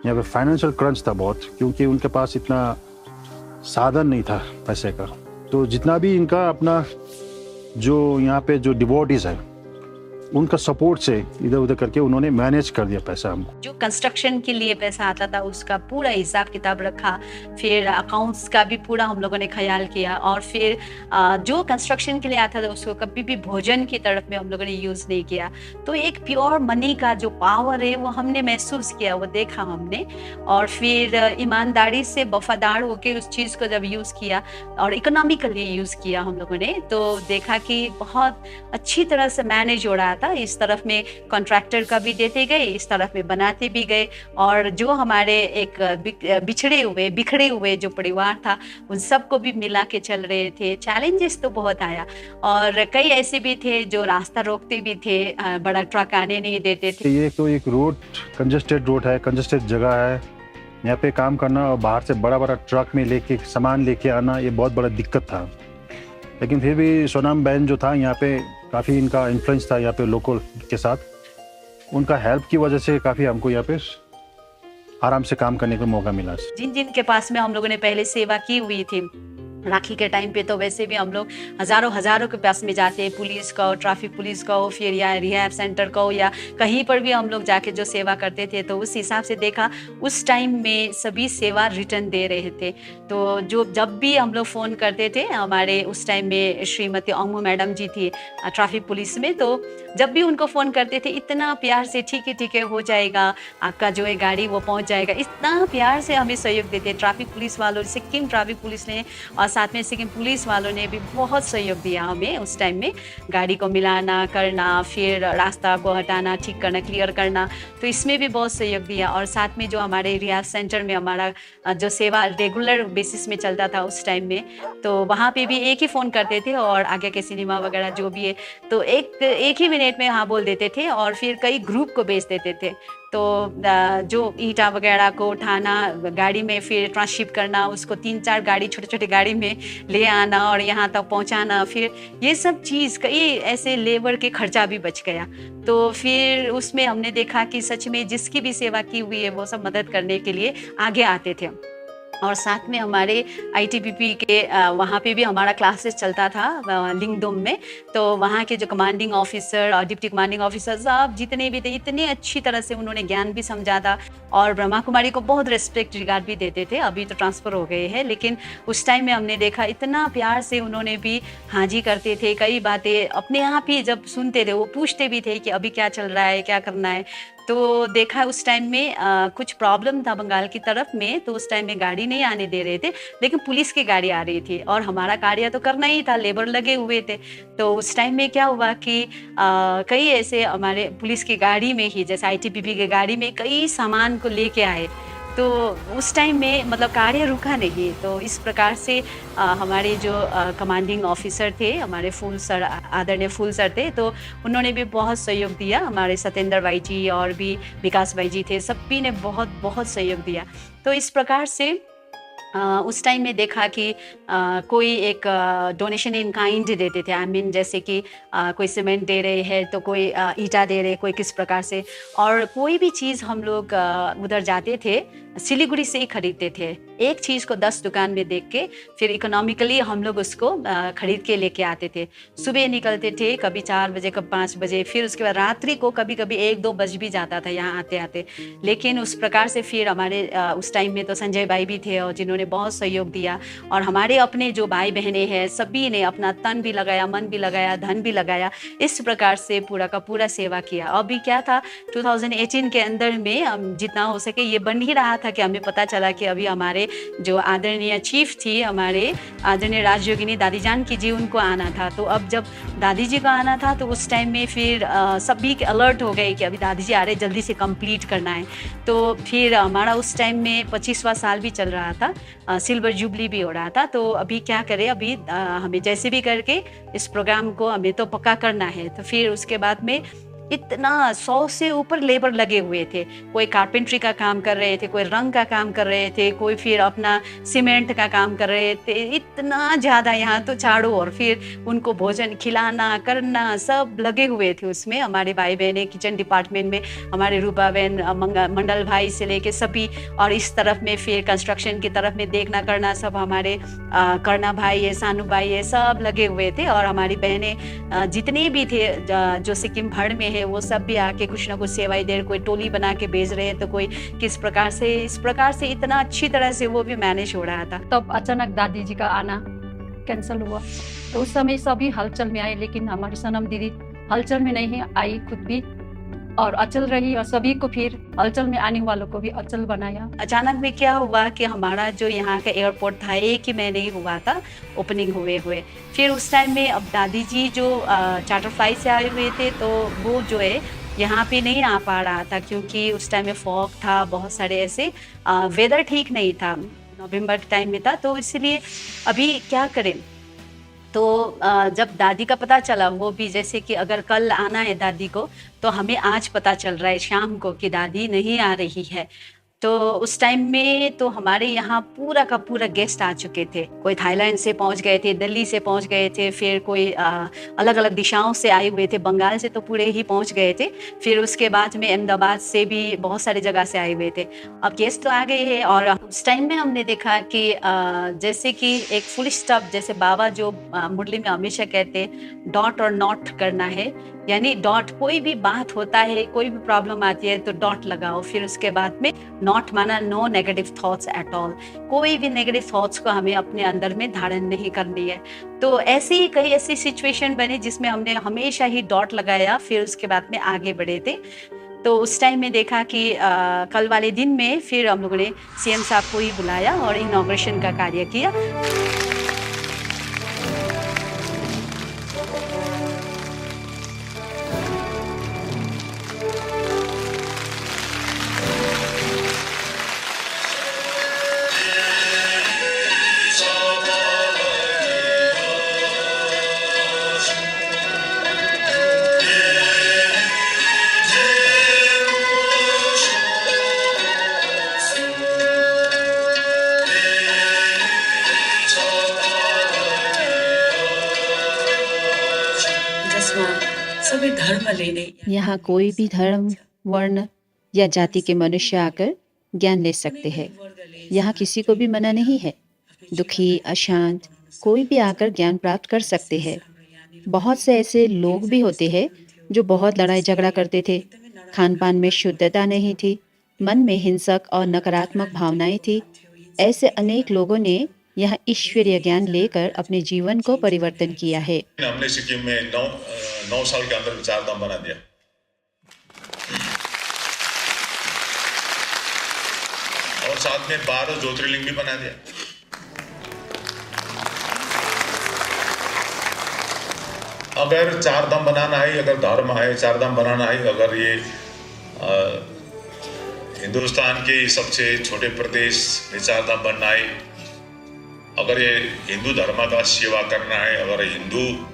यहाँ पे, फाइनेंशियल क्रंच था बहुत, क्योंकि उनके पास इतना साधन नहीं था पैसे का। तो जितना भी इनका अपना जो यहाँ पे जो डिवोटीज है उनका सपोर्ट से इधर उधर करके उन्होंने मैनेज कर दिया पैसा हमको। जो कंस्ट्रक्शन के लिए पैसा आता था उसका पूरा हिसाब किताब रखा, फिर अकाउंट्स का भी पूरा हम लोगों ने ख्याल किया और फिर जो कंस्ट्रक्शन के लिए आता था उसको कभी भी भोजन की तरफ में हम लोगों ने यूज़ नहीं किया। तो एक प्योर मनी का जो पावर है वो हमने महसूस किया, वो देखा हमने। और फिर ईमानदारी से वफादार होकर उस चीज़ को जब यूज़ किया और इकोनॉमिकली यूज़ किया हम लोगों ने, तो देखा कि बहुत अच्छी तरह से मैनेज हो रहा था। इस तरफ में कॉन्ट्रैक्टर का भी देते गए, इस तरफ में बनाते भी गए और जो हमारे एक बिखरे हुए जो परिवार था उन सबको भी मिला के चल रहे थे। चैलेंजेस तो बहुत आया और कई ऐसे भी थे जो रास्ता रोकते भी थे, बड़ा ट्रक आने नहीं देते थे। ये तो एक रोड कंजेस्टेड रोड है, कंजेस्टेड जगह है, यहाँ पे काम करना और बाहर से बड़ा बड़ा ट्रक में लेके सामान लेके आना ये बहुत बड़ा दिक्कत था। लेकिन फिर भी सोनम बहन जो था यहाँ पे काफ़ी इनका इन्फ्लुएंस था यहाँ पे लोकल के साथ, उनका हेल्प की वजह से काफ़ी हमको यहाँ पे आराम से काम करने का मौका मिला। जिन जिन के पास में हम लोगों ने पहले सेवा की हुई थी राखी के टाइम पे, तो वैसे भी हम लोग हज़ारों के पास में जाते हैं, पुलिस का हो, ट्रैफिक पुलिस का हो, फिर या रिहैब सेंटर का हो या कहीं पर भी हम लोग जाके जो सेवा करते थे, तो उस हिसाब से देखा उस टाइम में सभी सेवा रिटर्न दे रहे थे। तो जब भी हम लोग फ़ोन करते थे, हमारे उस टाइम में श्रीमती ओंगमू मैडम जी थी ट्रैफिक पुलिस में, तो जब भी उनको फ़ोन करते थे इतना प्यार से, ठीक है हो जाएगा, आपका जो है गाड़ी वो पहुँच जाएगा, इतना प्यार से हमें सहयोग देते ट्रैफिक पुलिस वालों, सिक्किम ट्रैफिक पुलिस ने और साथ में सिक्किम पुलिस वालों ने भी बहुत सहयोग दिया हमें उस टाइम में, गाड़ी को मिलाना करना, फिर रास्ता को हटाना, ठीक करना, क्लियर करना, तो इसमें भी बहुत सहयोग दिया। और साथ में जो हमारे रियाज सेंटर में हमारा जो सेवा रेगुलर बेसिस में चलता था उस टाइम में, तो वहाँ पे भी एक ही फ़ोन करते थे और आगे के सिनेमा वगैरह जो भी है तो एक ही मिनट में हाँ बोल देते थे और फिर कई ग्रुप को भेज देते थे। तो जो ईंटा वगैरह को उठाना, गाड़ी में फिर ट्रांसशिप करना, उसको 3-4 गाड़ी छोटे छोटे गाड़ी में ले आना और यहाँ तक पहुँचाना, फिर ये सब चीज़ कई ऐसे लेबर के खर्चा भी बच गया। तो फिर उसमें हमने देखा कि सच में जिसकी भी सेवा की हुई है वो सब मदद करने के लिए आगे आते थे। और साथ में हमारे ITBP के वहाँ पे भी हमारा क्लासेस चलता था लिंगडोम में, तो वहाँ के जो कमांडिंग ऑफिसर और डिप्टी कमांडिंग ऑफिसर साहब जितने भी थे इतने अच्छी तरह से उन्होंने ज्ञान भी समझा था और ब्रह्मा कुमारी को बहुत रेस्पेक्ट रिगार्ड भी देते थे। अभी तो ट्रांसफ़र हो गए हैं, लेकिन उस टाइम में हमने देखा इतना प्यार से उन्होंने भी हाँ जी करते थे। कई बातें अपने आप ही जब सुनते थे वो पूछते भी थे कि अभी क्या चल रहा है, क्या करना है। तो देखा उस टाइम में कुछ प्रॉब्लम था बंगाल की तरफ में, तो उस टाइम में गाड़ी नहीं आने दे रहे थे, लेकिन पुलिस की गाड़ी आ रही थी और हमारा कार्य तो करना ही था, लेबर लगे हुए थे। तो उस टाइम में क्या हुआ कि कई ऐसे हमारे पुलिस की गाड़ी में ही, जैसे ITBP की गाड़ी में कई सामान को लेके आए, तो उस टाइम में मतलब कार्य रुका नहीं। तो इस प्रकार से हमारे जो कमांडिंग ऑफिसर थे, हमारे फूल सर, आदरणीय फूल सर थे, तो उन्होंने भी बहुत सहयोग दिया। हमारे सत्येंद्र भाई जी और भी विकास भाई जी थे, सभी ने बहुत बहुत सहयोग दिया। तो इस प्रकार से उस टाइम में देखा कि कोई एक डोनेशन इन काइंड देते थे। आई मीन जैसे कि कोई सीमेंट दे रहे हैं तो कोई ईंटा दे रहे, कोई किस प्रकार से, और कोई भी चीज़ हम लोग उधर जाते थे सिलीगुड़ी से ही खरीदते थे। एक चीज़ को 10 दुकान में देख के फिर इकोनॉमिकली हम लोग उसको खरीद के लेके आते थे। सुबह निकलते थे, कभी 4 बजे, कभी 5 बजे, फिर उसके बाद रात्रि को कभी कभी 1-2 बज भी जाता था यहाँ आते आते। लेकिन उस प्रकार से फिर हमारे उस टाइम में तो संजय भाई भी थे और जिन्होंने बहुत सहयोग दिया, और हमारे अपने जो भाई बहनें हैं सभी ने अपना तन भी लगाया, मन भी लगाया, धन भी लगाया। इस प्रकार से पूरा का पूरा सेवा किया। अभी क्या था 2018 के अंदर में हम जितना हो सके ये बन ही रहा था कि हमें पता चला कि अभी हमारे जो आदरणीय चीफ थी, हमारे आदरणीय राजयोगिनी दादी जानकी जी, उनको आना था। तो अब जब दादी जी को आना था तो उस टाइम में फिर सभी के अलर्ट हो गए कि अभी दादी जी आ रहे, जल्दी से कंप्लीट करना है। तो फिर हमारा उस टाइम में 25वां साल भी चल रहा था, सिल्वर जुबली भी हो रहा था। तो अभी क्या करें, अभी हमें जैसे भी करके इस प्रोग्राम को हमें तो पक्का करना है। तो फिर उसके बाद में इतना 100 से ऊपर लेबर लगे हुए थे। कोई कारपेंट्री का काम कर रहे थे, कोई रंग का काम कर रहे थे, कोई फिर अपना सीमेंट का काम कर रहे थे। इतना ज़्यादा यहाँ तो चारों ओर फिर उनको भोजन खिलाना करना सब लगे हुए थे उसमें। हमारे भाई बहनें किचन डिपार्टमेंट में, हमारे रूपा बहन, मंडल भाई से लेके सभी, और इस तरफ में फिर कंस्ट्रक्शन की तरफ में देखना करना सब हमारे करना भाई है, सानू भाई है, सब लगे हुए थे। और हमारी बहनें जितने भी थे जो सिक्किम भर में है वो सब भी आके कुछ ना कुछ सेवाई दे, कोई टोली बना के भेज रहे हैं तो कोई किस प्रकार से, इस प्रकार से इतना अच्छी तरह से वो भी मैनेज हो रहा था। तब अचानक दादी जी का आना कैंसिल हुआ, तो उस समय सभी हलचल में आए, लेकिन हमारी सनम दीदी हलचल में नहीं आई, खुद भी और अचल रही और सभी को फिर हलचल में आने वालों को भी अचल बनाया। अचानक में क्या हुआ कि हमारा जो यहाँ का एयरपोर्ट था 1 ही महीने ही हुआ था ओपनिंग हुए। फिर उस टाइम में अब दादी जी जो चार्टर फ्लाइट से आए हुए थे तो वो जो है यहाँ पे नहीं आ पा रहा था, क्योंकि उस टाइम में फॉग था, बहुत सारे ऐसे वेदर ठीक नहीं था, नवंबर के टाइम में था। तो इसलिए अभी क्या करें, तो जब दादी का पता चला, वो भी जैसे कि अगर कल आना है दादी को, तो हमें आज पता चल रहा है शाम को कि दादी नहीं आ रही है। तो उस टाइम में तो हमारे यहाँ पूरा का पूरा गेस्ट आ चुके थे। कोई थाईलैंड से पहुँच गए थे, दिल्ली से पहुँच गए थे, फिर कोई अलग अलग दिशाओं से आए हुए थे, बंगाल से तो पूरे ही पहुँच गए थे। फिर उसके बाद में अहमदाबाद से भी बहुत सारे जगह से आए हुए थे। अब गेस्ट तो आ गए हैं, और उस टाइम में हमने देखा कि जैसे कि एक फुल स्टॉप, जैसे बाबा जो मुरली में हमेशा कहते हैं डॉट और नॉट करना है, यानी डॉट, कोई भी बात होता है, कोई भी प्रॉब्लम आती है तो डॉट लगाओ, फिर उसके बाद में नॉट माना no negative thoughts at all. कोई भी नेगेटिव थॉट्स को हमें अपने अंदर में धारण नहीं करनी है। तो ऐसे ही कई ऐसी सिचुएशन बनी जिसमें हमने हमेशा ही डॉट लगाया, फिर उसके बाद में आगे बढ़े थे। तो उस टाइम में देखा कि कल वाले दिन में फिर हम लोगों ने CM साहब को ही बुलाया और इनॉग्रेशन का कार्य किया। सभी धर्म लेने यहाँ कोई भी धर्म, वर्ण या जाति के मनुष्य आकर ज्ञान ले सकते हैं। यहाँ किसी को भी मना नहीं है। दुखी, अशांत कोई भी आकर ज्ञान प्राप्त कर सकते हैं। बहुत से ऐसे लोग भी होते हैं जो बहुत लड़ाई झगड़ा करते थे, खान पान में शुद्धता नहीं थी, मन में हिंसक और नकारात्मक भावनाएं थी। ऐसे अनेक लोगों ने यहाँ ईश्वरीय ज्ञान लेकर अपने जीवन को परिवर्तन किया है। हमने सिक्किम में 9 साल के अंदर 4 धाम बना दिया। और साथ में 12 ज्योतिर्लिंग भी बना दिया। अगर 4 धाम बनाना है, अगर धर्म है 4 धाम बनाना है, अगर ये हिंदुस्तान के सबसे छोटे प्रदेश में 4 धाम बनना है, अगर ये हिंदू धर्म का सेवा करना है, अगर हिंदू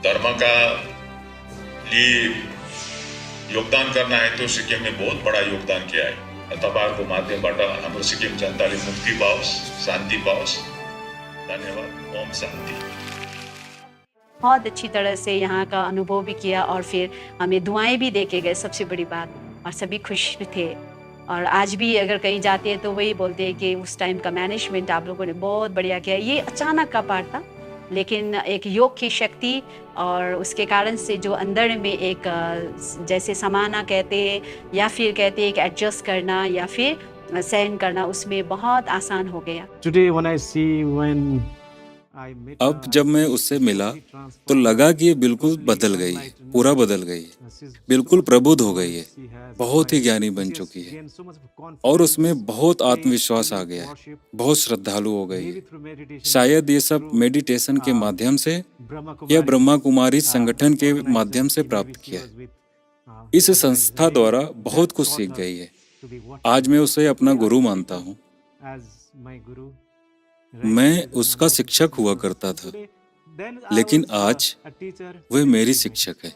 धर्म का लिए योगदान करना है, तो सिक्किम ने बहुत बड़ा योगदान किया है। तपाईँहरूको माध्यमबाट हाम्रो सिक्किम जनताले मुक्ति पाओस्, शान्ति पाओस्। धन्यवाद। ओम शान्ति। बहुत अच्छी तरह से यहाँ का अनुभव भी किया और फिर हमें दुआएं भी देके गए, सबसे बड़ी बात, और सभी खुश थे। और आज भी अगर कहीं जाते हैं तो वही बोलते हैं कि उस टाइम का मैनेजमेंट आप लोगों ने बहुत बढ़िया किया। ये अचानक का पार्ट था, लेकिन एक योग की शक्ति और उसके कारण से जो अंदर में एक जैसे समाना कहते हैं या फिर कहते हैं कि एडजस्ट करना या फिर सहन करना, उसमें बहुत आसान हो गया। अब जब मैं उससे मिला तो लगा कि ये बिल्कुल बदल गई है, पूरा बदल गई है, बिल्कुल प्रबुद्ध हो गई है, बहुत ही ज्ञानी बन चुकी है और उसमें बहुत आत्मविश्वास आ गया है, बहुत श्रद्धालु हो गई है। शायद ये सब मेडिटेशन के माध्यम से या ब्रह्मा कुमारी संगठन के माध्यम से प्राप्त किया है। इस संस्था द्वारा बहुत कुछ सीख गई है। आज मैं उसे अपना गुरु मानता हूँ। मैं उसका शिक्षक हुआ करता था, लेकिन आज वह मेरी शिक्षक है।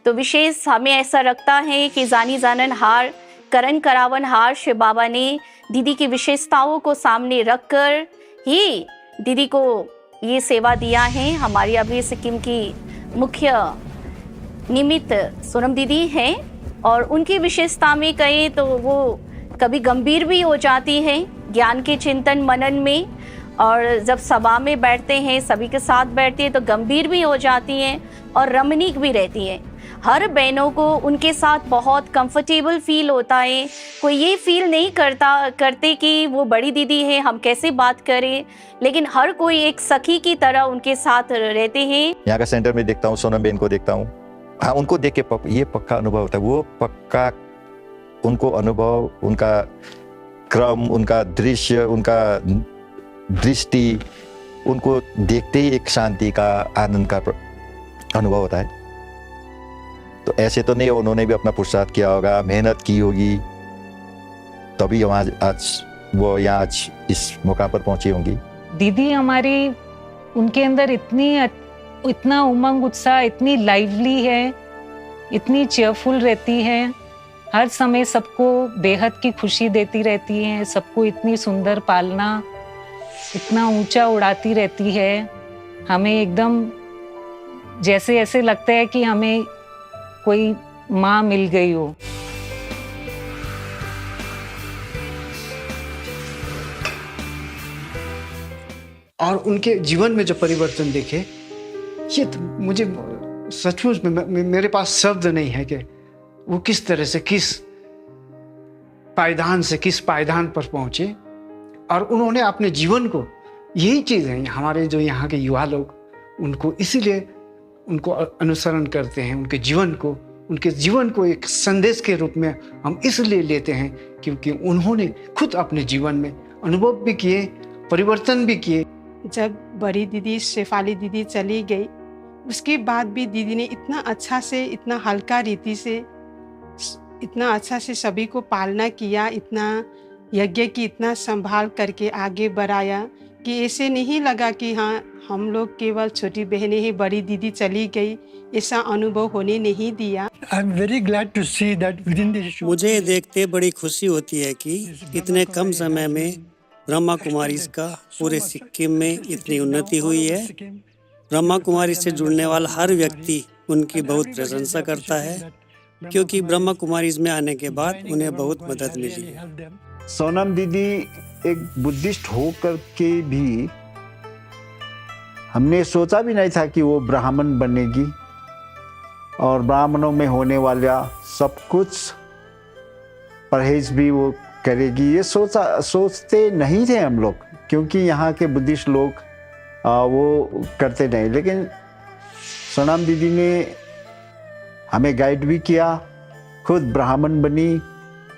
तो विशेष हमें ऐसा लगता है कि जानी जानन हार करण करावन हार शिव बाबा ने दीदी की विशेषताओं को सामने रखकर ही दीदी को ये सेवा दिया है। हमारी अभी सिक्किम की मुख्य निमित्त सोनम दीदी हैं और उनकी विशेषता में कहें तो वो कभी गंभीर भी हो जाती है ज्ञान के चिंतन मनन में, और जब सभा में बैठते हैं, सभी के साथ बैठती हैं तो गंभीर भी हो जाती हैं और रमणीक भी रहती हैं। हर बहनों को उनके साथ बहुत कंफर्टेबल फील होता है। कोई ये फील नहीं करते कि वो बड़ी दीदी है, हम कैसे बात करें, लेकिन हर कोई एक सखी की तरह उनके साथ रहते हैं। यहाँ का सेंटर में देखता हूँ, सोनम बहन को देखता हूँ, हाँ उनको देख के ये पक्का अनुभव होता है। वो पक्का उनको अनुभव, उनका क्रम, उनका दृश्य, उनका दृष्टि, उनको देखते ही एक शांति का, आनंद का अनुभव होता है। तो ऐसे तो नहीं, उन्होंने भी अपना पुरुषार्थ किया होगा, मेहनत की होगी, तभी आज वो यहाँ आज इस मुकाम पर पहुंची होंगी। दीदी हमारी, उनके अंदर इतना उमंग उत्साह, इतनी लाइवली है, इतनी चेयरफुल रहती है, हर समय सबको बेहद की खुशी देती रहती हैं, सबको इतनी सुंदर पालना, इतना ऊंचा उड़ाती रहती है। हमें एकदम जैसे ऐसे लगता है कि हमें कोई माँ मिल गई हो। और उनके जीवन में जो परिवर्तन देखे, ये तो मुझे सचमुच में मेरे पास शब्द नहीं है कि वो किस तरह से किस पायदान पर पहुंचे। और उन्होंने अपने जीवन को, यही चीज़ है हमारे जो यहाँ के युवा लोग, उनको इसीलिए उनको अनुसरण करते हैं, उनके जीवन को एक संदेश के रूप में हम इसलिए लेते हैं क्योंकि उन्होंने खुद अपने जीवन में अनुभव भी किए, परिवर्तन भी किए। जब बड़ी दीदी शेफाली दीदी चली गई, उसके बाद भी दीदी ने इतना अच्छा से, इतना हल्का रीति से, इतना अच्छा से सभी को पालना किया, इतना यज्ञ की इतना संभाल करके आगे बढ़ाया कि ऐसे नहीं लगा कि हाँ हम लोग केवल छोटी बहनें ही, बड़ी दीदी चली गई, ऐसा अनुभव होने नहीं दिया। मुझे देखते बड़ी खुशी होती है कि इतने कम समय में ब्रह्मा कुमारी का पूरे सिक्किम में इतनी उन्नति हुई है। ब्रह्मा कुमारी से जुड़ने वाला हर व्यक्ति उनकी बहुत प्रशंसा करता है, क्योंकि ब्रह्मा कुमारीज में आने के बाद उन्हें बहुत मदद मिली है। सोनम दीदी एक बुद्धिस्ट होकर के भी हमने सोचा भी नहीं था कि वो ब्राह्मण बनेगी और ब्राह्मणों में होने वाला सब कुछ परहेज भी वो करेगी, ये सोचते नहीं थे हम लोग, क्योंकि यहाँ के बुद्धिस्ट लोग वो करते नहीं। लेकिन सोनम दीदी ने हमें गाइड भी किया, खुद ब्राह्मण बनी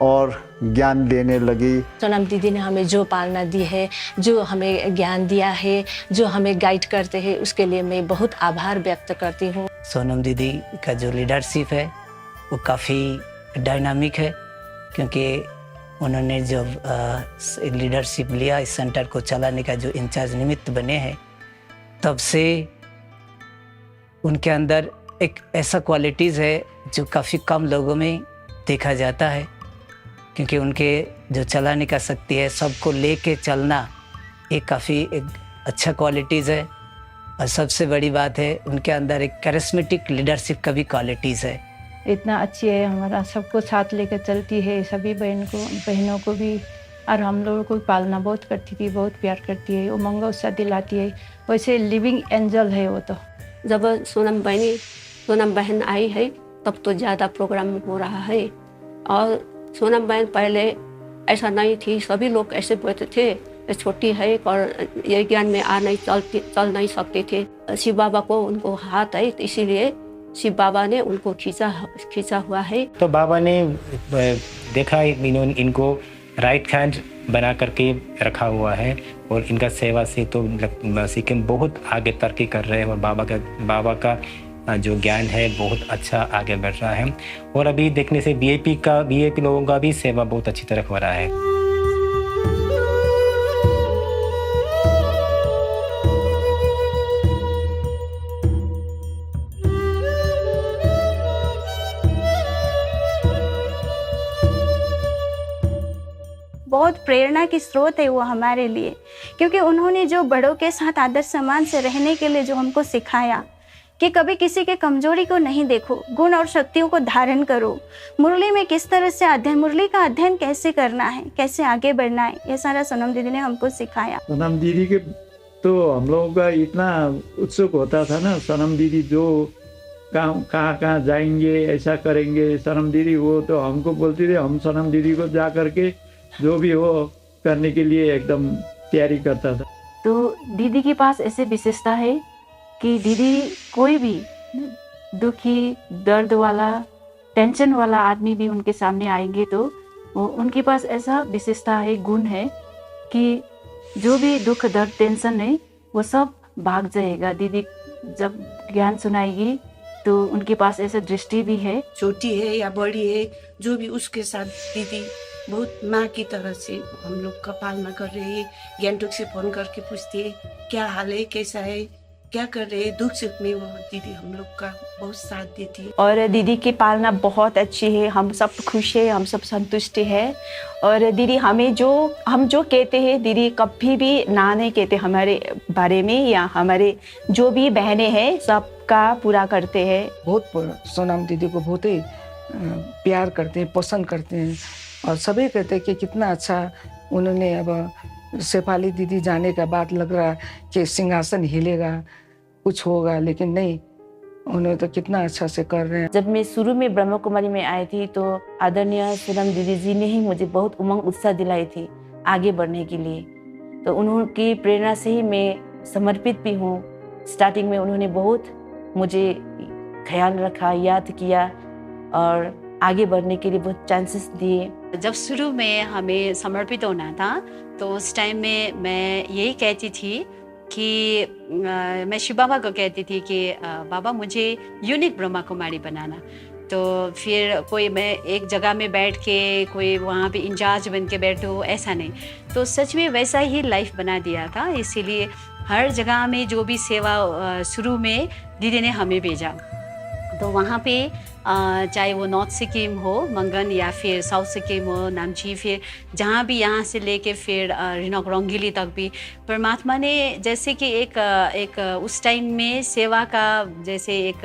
और ज्ञान देने लगी। सोनम दीदी ने हमें जो पालना दी है, जो हमें ज्ञान दिया है, जो हमें गाइड करते हैं, उसके लिए मैं बहुत आभार व्यक्त करती हूँ। सोनम दीदी का जो लीडरशिप है वो काफ़ी डायनामिक है, क्योंकि उन्होंने जब लीडरशिप लिया, इस सेंटर को चलाने का जो इंचार्ज निमित्त बने हैं, तब से उनके अंदर एक ऐसा क्वालिटीज़ है जो काफ़ी कम लोगों में देखा जाता है, क्योंकि उनके जो चलाने का शक्ति है, सबको लेके चलना, ये काफ़ी एक अच्छा क्वालिटीज़ है। और सबसे बड़ी बात है उनके अंदर एक कैरिस्मेटिक लीडरशिप का भी क्वालिटीज़ है। इतना अच्छी है, हमारा सबको साथ लेकर चलती है, सभी बहनों को भी, और हम लोगों को पालना बहुत करती थी, बहुत प्यार करती है, उमंग उत्साह दिलाती है, वैसे लिविंग एंजल है वो तो। जब सोनम बहन आई है तब तो ज़्यादा प्रोग्राम हो रहा है, और सोनम बहन पहले ऐसा नहीं थी, सभी लोग ऐसे बोलते थे छोटी है और ये ज्ञान में चल नहीं सकते थे। शिव बाबा को उनको हाथ है, तो इसीलिए शिव बाबा ने उनको खींचा हुआ है। तो बाबा ने देखा इनको राइट हैंड बना करके रखा हुआ है, और इनका सेवा से तो सिक्किम बहुत आगे तरक्की कर रहे हैं, और बाबा का जो ज्ञान है बहुत अच्छा आगे बढ़ रहा है। और अभी देखने से वीआईपी लोगों का भी सेवा बहुत अच्छी तरह हो रहा है। बहुत प्रेरणा की स्रोत है वो हमारे लिए, क्योंकि उन्होंने जो बड़ों के साथ आदर सम्मान से रहने के लिए जो हमको सिखाया कि कभी किसी के कमजोरी को नहीं देखो, गुण और शक्तियों को धारण करो, मुरली में किस तरह से मुरली का अध्ययन कैसे करना है, कैसे आगे बढ़ना है, ये सारा सोनम दीदी ने हमको सिखाया। सोनम दीदी के तो हम लोगों का इतना उत्सुक होता था ना, सोनम दीदी जो कहाँ जाएंगे, ऐसा करेंगे, सोनम दीदी वो तो हमको बोलती थी, हम सोनम दीदी को जा करके जो भी हो करने के लिए एकदम तैयारी करता था। तो दीदी के पास ऐसे विशेषता है कि दीदी कोई भी दुखी, दर्द वाला, टेंशन वाला आदमी भी उनके सामने आएंगे तो वो उनके पास ऐसा विशेषता है, गुण है कि जो भी दुख, दर्द, टेंशन है वो सब भाग जाएगा। दीदी जब ज्ञान सुनाएगी तो उनके पास ऐसा दृष्टि भी है। छोटी है या बड़ी है, जो भी उसके साथ दीदी बहुत माँ की तरह से हम लोग का पालना कर रही है। गैंगटॉक से फोन करके पूछती है क्या हाल है, कैसा है, क्या कर रहे हैं, दुख सुख में वो दीदी हम लोग का बहुत साथ देती है। और दीदी की पालना बहुत अच्छी है, हम सब खुश है, हम सब संतुष्ट है। और दीदी हम जो कहते हैं, दीदी कभी भी ना नहीं कहते हमारे बारे में, या हमारे जो भी बहनें हैं सबका पूरा करते हैं। बहुत सोनम दीदी को बहुत ही प्यार करते हैं, पसंद करते हैं, और सभी कहते हैं कि कितना अच्छा उन्होंने अब शेफाली दीदी जाने का बाद लग रहा कि सिंहासन हिलेगा, कुछ होगा, लेकिन नहीं, उन्होंने तो कितना अच्छा से कर रहे हैं। जब मैं शुरू में ब्रह्मा कुमारी में आई थी तो आदरणीय सोनम दीदी जी ने ही मुझे बहुत उमंग उत्साह दिलाई थी आगे बढ़ने के लिए। तो उन्होंने प्रेरणा से ही मैं समर्पित भी हूँ। स्टार्टिंग में उन्होंने बहुत मुझे ख्याल रखा, याद किया और आगे बढ़ने के लिए बहुत चांसेस दिए। जब शुरू में हमें समर्पित होना था तो उस टाइम में मैं यही कहती थी कि मैं शिव बाबा को कहती थी कि बाबा मुझे यूनिक ब्रह्मा कुमारी बनाना। तो फिर कोई मैं एक जगह में बैठ के कोई वहाँ पे इंचार्ज बन के बैठो, ऐसा नहीं। तो सच में वैसा ही लाइफ बना दिया था। इसीलिए हर जगह में जो भी सेवा शुरू में दीदी ने हमें भेजा, तो वहाँ पे चाहे वो नॉर्थ सिक्किम हो मंगन या फिर साउथ सिक्किम हो नामची, फिर जहाँ भी यहाँ से लेके फिर रिनोक रोंगिली तक भी परमात्मा ने जैसे कि एक उस टाइम में सेवा का जैसे एक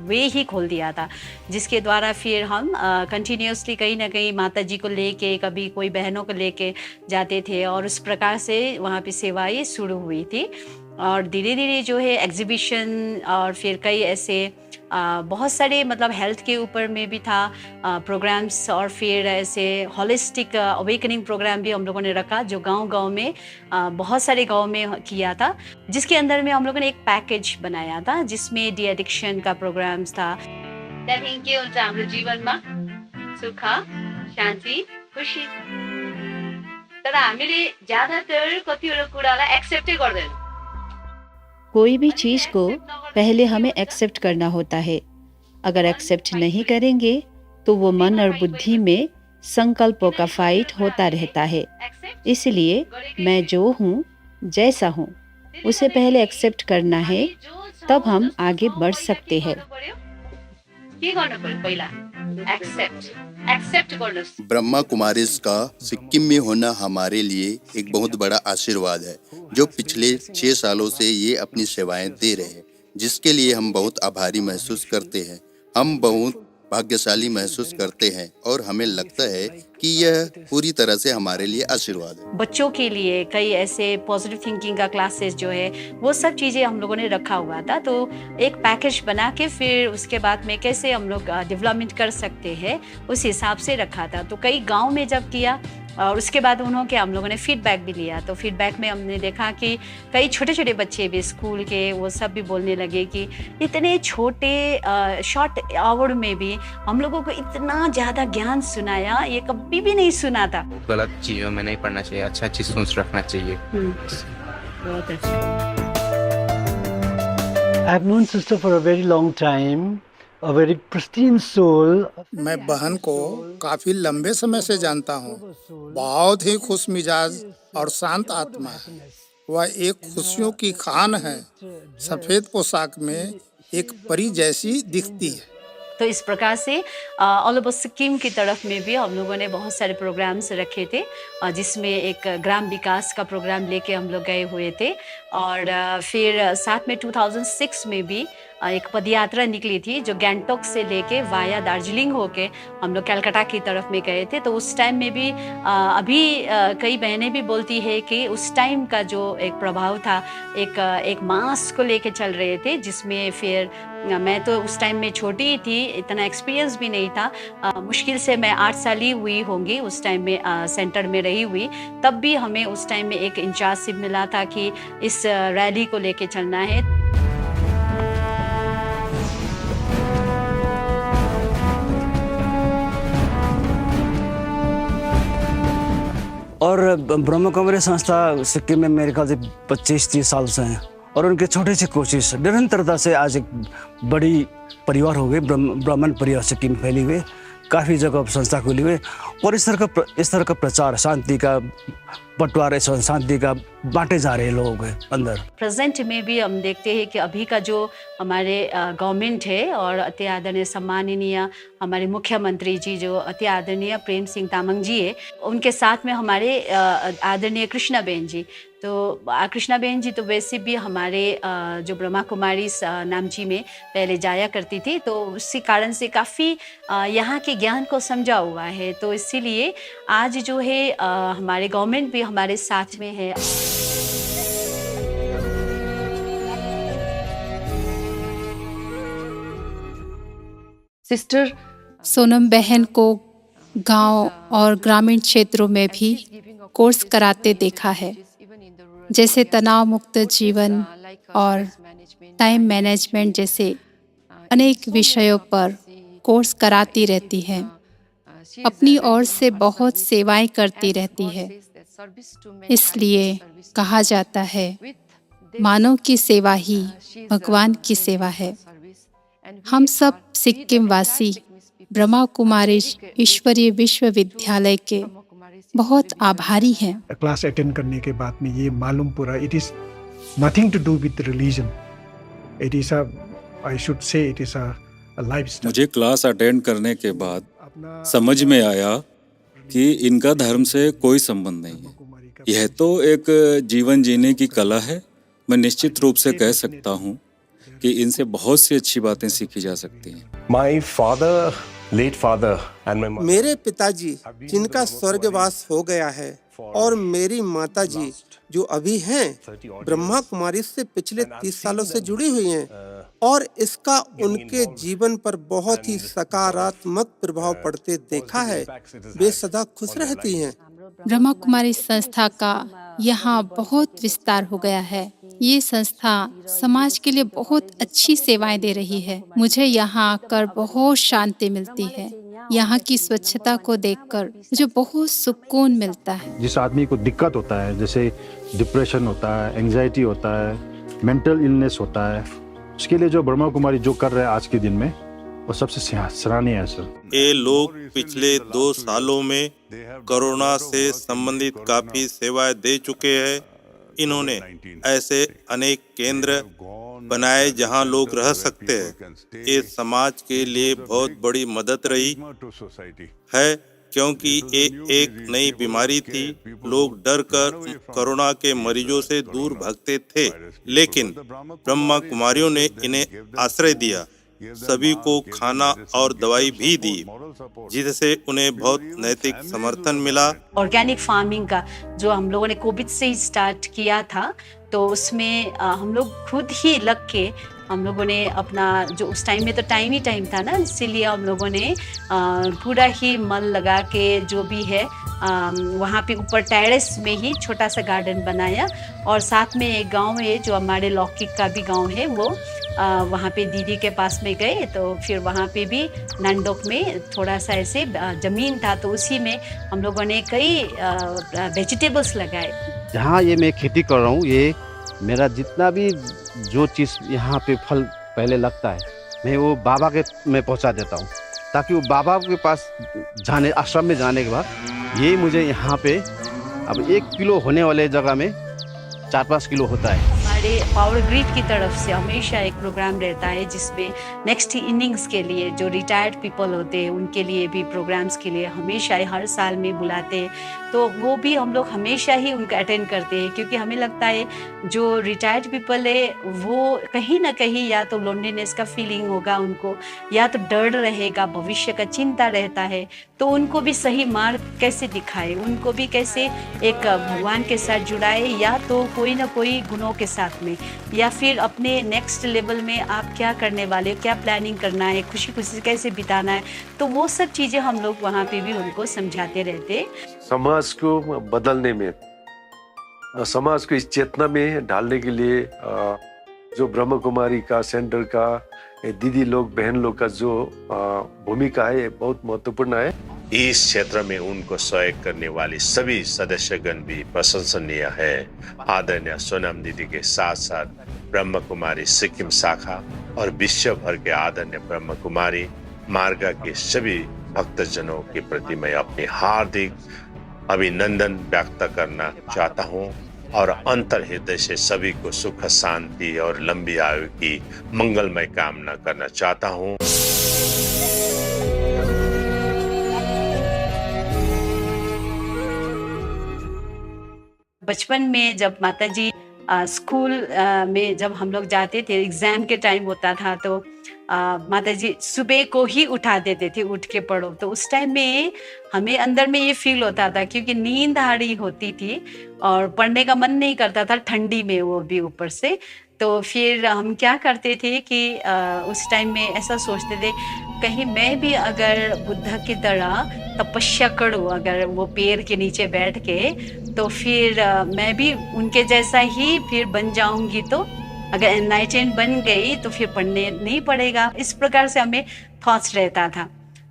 वे ही खोल दिया था, जिसके द्वारा फिर हम कंटिन्यूसली कहीं ना कहीं माता जी को लेके कभी कोई बहनों को लेके जाते थे और उस प्रकार से वहाँ पे सेवाएं शुरू हुई थी। और धीरे धीरे जो है एग्जीबिशन और फिर कई ऐसे बहुत सारे मतलब हेल्थ के ऊपर में भी था प्रोग्राम्स, और फिर ऐसे होलिस्टिक अवेकनिंग प्रोग्राम भी हम लोगों ने रखा जो गांव-गांव में बहुत सारे गांव में किया था, जिसके अंदर में हम लोगों ने एक पैकेज बनाया था जिसमें डी एडिक्शन का प्रोग्राम्स था। त्यहाँदेखि के हुन्छ हाम्रो जीवनमा सुख शान्ति खुसी, तर हामीले ज्यादातर कतिवटा कुरालाई एक्सेप्टै गर्दैन। कोई भी चीज को पहले हमें एक्सेप्ट करना होता है। अगर एक्सेप्ट नहीं करेंगे तो वो मन और बुद्धि में संकल्पों का फाइट होता रहता है। इसलिए मैं जो हूँ जैसा हूँ उसे पहले एक्सेप्ट करना है, तब हम आगे बढ़ सकते हैं। ब्रह्मा कुमारीज का सिक्किम में होना हमारे लिए एक बहुत बड़ा आशीर्वाद है, जो पिछले 6 सालों से ये अपनी सेवाएं दे रहे हैं, जिसके लिए हम बहुत आभारी महसूस करते हैं। हम बहुत भाग्यशाली महसूस करते हैं और हमें लगता है कि यह पूरी तरह से हमारे लिए आशीर्वाद है। बच्चों के लिए कई ऐसे पॉजिटिव थिंकिंग का क्लासेस जो है वो सब चीज़ें हम लोगों ने रखा हुआ था, तो एक पैकेज बना के फिर उसके बाद में कैसे हम लोग डेवलपमेंट कर सकते हैं उस हिसाब से रखा था। तो कई गांव में जब किया और उसके बाद उन्होंने हम लोगों ने फीडबैक भी लिया, तो फीडबैक में हमने देखा कि कई छोटे छोटे बच्चे भी स्कूल के वो सब भी बोलने लगे कि इतने छोटे शॉर्ट आवर में भी हम लोगों को इतना ज़्यादा ज्ञान सुनाया, ये कभी भी नहीं सुना था। गलत चीज़ों में नहीं पढ़ना चाहिए, अच्छा अच्छी सोच रखना चाहिए। बहुत अच्छा। I've known sister for a very long time. A very pristine soul. मैं बहन को काफी लंबे समय से जानता हूँ। बहुत ही खुश मिजाज और शांत आत्मा है। वह एक खुशियों की खान है। सफेद पोशाक में एक परी जैसी दिखती है। तो इस प्रकार से ऑल ओवर सिक्किम की तरफ में भी हम लोगों ने बहुत सारे प्रोग्राम्स रखे थे, जिसमें एक ग्राम विकास का प्रोग्राम लेके हम लोग गए हुए थे, और फिर साथ में 2006 में भी एक पदयात्रा निकली थी जो गैंगटॉक से लेके वाया दार्जिलिंग होके हम लोग कलकत्ता की तरफ में गए थे। तो उस टाइम में भी अभी कई बहनें भी बोलती है कि उस टाइम का जो एक प्रभाव था, एक मास को लेके चल रहे थे, जिसमें फिर मैं तो उस टाइम में छोटी ही थी, इतना एक्सपीरियंस भी नहीं था। मुश्किल से मैं 8 साल ही हुई होंगी उस टाइम में सेंटर में रही हुई, तब भी हमें उस टाइम में एक इंचार्जशिप मिला था कि इस रैली को लेके चलना है। और ब्रह्म कुमारी संस्था सिक्किम में मेरे ख्याल से 25-30 साल से हैं, और उनके छोटे से कोशिश निरंतरता से आज एक बड़ी परिवार हो गए, ब्राह्मण परिवार सिक्किम फैली हुई, काफ़ी जगह संस्था खुली हुई, और इस तरह का प्रचार, शांति का बंटवारा, शांति का बांटे जा रहे हैं लोगों के अंदर। प्रेजेंट में भी हम देखते हैं कि अभी का जो हमारे गवर्नमेंट है और अति आदरणीय सम्माननीय हमारे मुख्यमंत्री जी जो अति आदरणीय प्रेम सिंह तामाङ जी है, उनके साथ में हमारे आदरणीय कृष्णा बहन जी, तो कृष्णा बहन जी तो वैसे भी हमारे जो ब्रह्मा कुमारी नामची में पहले जाया करती थी, तो उसी कारण से काफ़ी यहाँ के ज्ञान को समझा हुआ है। तो इसीलिए आज जो है हमारे गवर्नमेंट भी हमारे साथ में है। सिस्टर सोनम बहन को गांव और ग्रामीण क्षेत्रों में भी कोर्स कराते देखा है, जैसे तनाव मुक्त जीवन और टाइम मैनेजमेंट जैसे अनेक विषयों पर कोर्स कराती रहती हैं। अपनी ओर से बहुत सेवाएं करती रहती है। इसलिए कहा जाता है मानव की सेवा ही भगवान की सेवा है। हम सब सिक्किम वासी ब्रह्मा कुमारी ईश्वरीय विश्वविद्यालय के बहुत आभारी हैं। क्लास अटेंड करने के बाद में ये मालूम पूरा it is nothing to do with religion, it is I should say it is मुझे क्लास अटेंड करने के बाद समझ में आया कि इनका धर्म से कोई संबंध नहीं है। यह तो एक जीवन जीने की कला है। मैं निश्चित रूप से कह सकता हूँ कि इनसे बहुत सी अच्छी बातें सीखी जा सकती हैं। My father, late father and my mother. मेरे पिताजी जिनका स्वर्गवास हो गया है और मेरी माताजी जो अभी हैं ब्रह्मा कुमारी से पिछले 30 सालों से जुड़ी हुई हैं और इसका उनके जीवन पर बहुत ही सकारात्मक प्रभाव पड़ते देखा है। वे सदा खुश रहती हैं। ब्रह्मा कुमारी संस्था का यहाँ बहुत विस्तार हो गया है। ये संस्था समाज के लिए बहुत अच्छी सेवाएं दे रही है। मुझे यहाँ आकर बहुत शांति मिलती है। यहाँ की स्वच्छता को देखकर मुझे बहुत सुकून मिलता है। जिस आदमी को दिक्कत होता है, जैसे डिप्रेशन होता है, एंजाइटी होता है, मेंटल इलनेस होता है, उसके लिए जो ब्रह्मा कुमारी जो कर रहे हैं आज के दिन में, वो सबसे सराहनीय है सर। ये लोग पिछले 2 सालों में कोरोना से संबंधित काफी सेवाएं दे चुके हैं। इन्होंने ऐसे अनेक केंद्र बनाए जहां लोग रह सकते हैं। ये समाज के लिए बहुत बड़ी मदद रही है, क्योंकि ये एक नई बीमारी थी। लोग डर कर कोरोना के मरीजों से दूर भागते थे, लेकिन ब्रह्मा कुमारियों ने इन्हें आश्रय दिया, सभी को खाना और दवाई भी दी, जिससे उन्हें बहुत नैतिक समर्थन मिला। ऑर्गेनिक फार्मिंग का जो हम लोगों ने कोविड से ही स्टार्ट किया था, तो उसमें हम लोग खुद ही लग के हम लोगों ने अपना जो उस टाइम में तो टाइम ही टाइम था ना, इसीलिए हम लोगों ने पूरा ही मन लगा के जो भी है वहाँ पे ऊपर टेरेस में ही छोटा सा गार्डन बनाया। और साथ में एक गांव है जो हमारे लौकिक का भी गांव है, वो वहाँ पे दीदी के पास में गए, तो फिर वहाँ पे भी नंडोक में थोड़ा सा ऐसे ज़मीन था, तो उसी में हम लोगों ने कई वेजिटेबल्स लगाए। जहाँ ये मैं खेती कर रहा हूँ, ये मेरा जितना भी जो चीज़ यहाँ पे फल पहले लगता है, मैं वो बाबा के में पहुँचा देता हूँ, ताकि वो बाबा के पास जाने, आश्रम में जाने के बाद यही मुझे यहाँ पे अब 1 किलो होने वाले जगह में 4-5 किलो होता है। हमारे पावर ग्रिड की तरफ से हमेशा एक प्रोग्राम रहता है जिसमें नेक्स्ट इनिंग्स के लिए जो रिटायर्ड पीपल होते हैं उनके लिए भी प्रोग्राम्स के लिए हमेशा हर साल में बुलाते हैं, तो वो भी हम लोग हमेशा ही उनका अटेंड करते हैं, क्योंकि हमें लगता है जो रिटायर्ड पीपल है वो कहीं ना कहीं या तो लोनलीनेस का फीलिंग होगा उनको, या तो डर रहेगा, भविष्य का चिंता रहता है, तो उनको भी सही मार्ग कैसे दिखाए, उनको भी कैसे एक भगवान के साथ जुड़ाए, या तो कोई ना कोई गुणों के साथ में, या फिर अपने नेक्स्ट लेवल में आप क्या करने वाले हो, क्या प्लानिंग करना है, खुशी खुशी कैसे बिताना है, तो वो सब चीज़ें हम लोग वहाँ पे भी उनको समझाते रहते। समाज को बदलने में, समाज को इस चेतना में डालने के लिए जो ब्रह्मा कुमारी का सेंटर का दीदी लोग, बहन लोग का जो भूमिका है, बहुत महत्वपूर्ण है। इस क्षेत्र में उनको सहयोग करने वाले सभी सदस्यगण भी प्रशंसनीय है। आदरणीय सोनम दीदी के साथ साथ ब्रह्मा कुमारी सिक्किम शाखा और विश्व भर के आदरणीय ब्रह्मा कुमारी मार्ग के सभी भक्तजनों के प्रति मैं अपनी हार्दिक अभिनंदन व्यक्त करना चाहता हूँ और अंतर हृदय से सभी को सुख, शांति और लंबी आयु की मंगलमय कामना करना चाहता हूँ। बचपन में जब माताजी स्कूल में जब हम लोग जाते थे, एग्ज़ाम के टाइम होता था, तो माताजी सुबह को ही उठा देते थे, उठ के पढ़ो, तो उस टाइम में हमें अंदर में ये फील होता था, क्योंकि नींद आ रही होती थी और पढ़ने का मन नहीं करता था, ठंडी में वो भी ऊपर से। तो फिर हम क्या करते थे कि उस टाइम में ऐसा सोचते थे, कहीं मैं भी अगर बुद्ध की तरह तपस्या करूँ, अगर वो पेड़ के नीचे बैठ के, तो फिर मैं भी उनके जैसा ही फिर बन जाऊंगी, तो अगर एनलाइटेंड बन गई तो फिर पढ़ने नहीं पड़ेगा। इस प्रकार से हमें थॉट्स रहता था।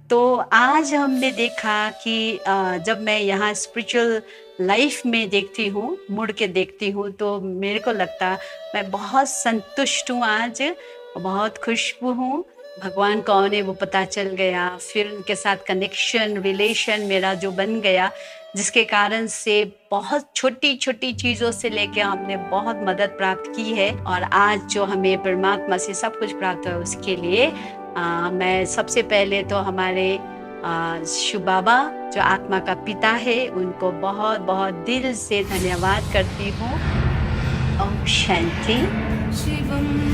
तो आज हमने देखा कि जब मैं यहाँ स्पिरिचुअल लाइफ में देखती हूँ, मुड़ के देखती हूँ, तो मेरे को लगता मैं बहुत संतुष्ट हूँ, आज बहुत खुश हूँ। भगवान कौन है वो पता चल गया, फिर उनके साथ कनेक्शन, रिलेशन मेरा जो बन गया, जिसके कारण से बहुत छोटी छोटी चीज़ों से लेके हमने बहुत मदद प्राप्त की है, और आज जो हमें परमात्मा से सब कुछ प्राप्त हुआ उसके लिए मैं सबसे पहले तो हमारे शिव बाबा जो आत्मा का पिता है उनको बहुत बहुत दिल से धन्यवाद करती हूँ। ओम शांति। शिवम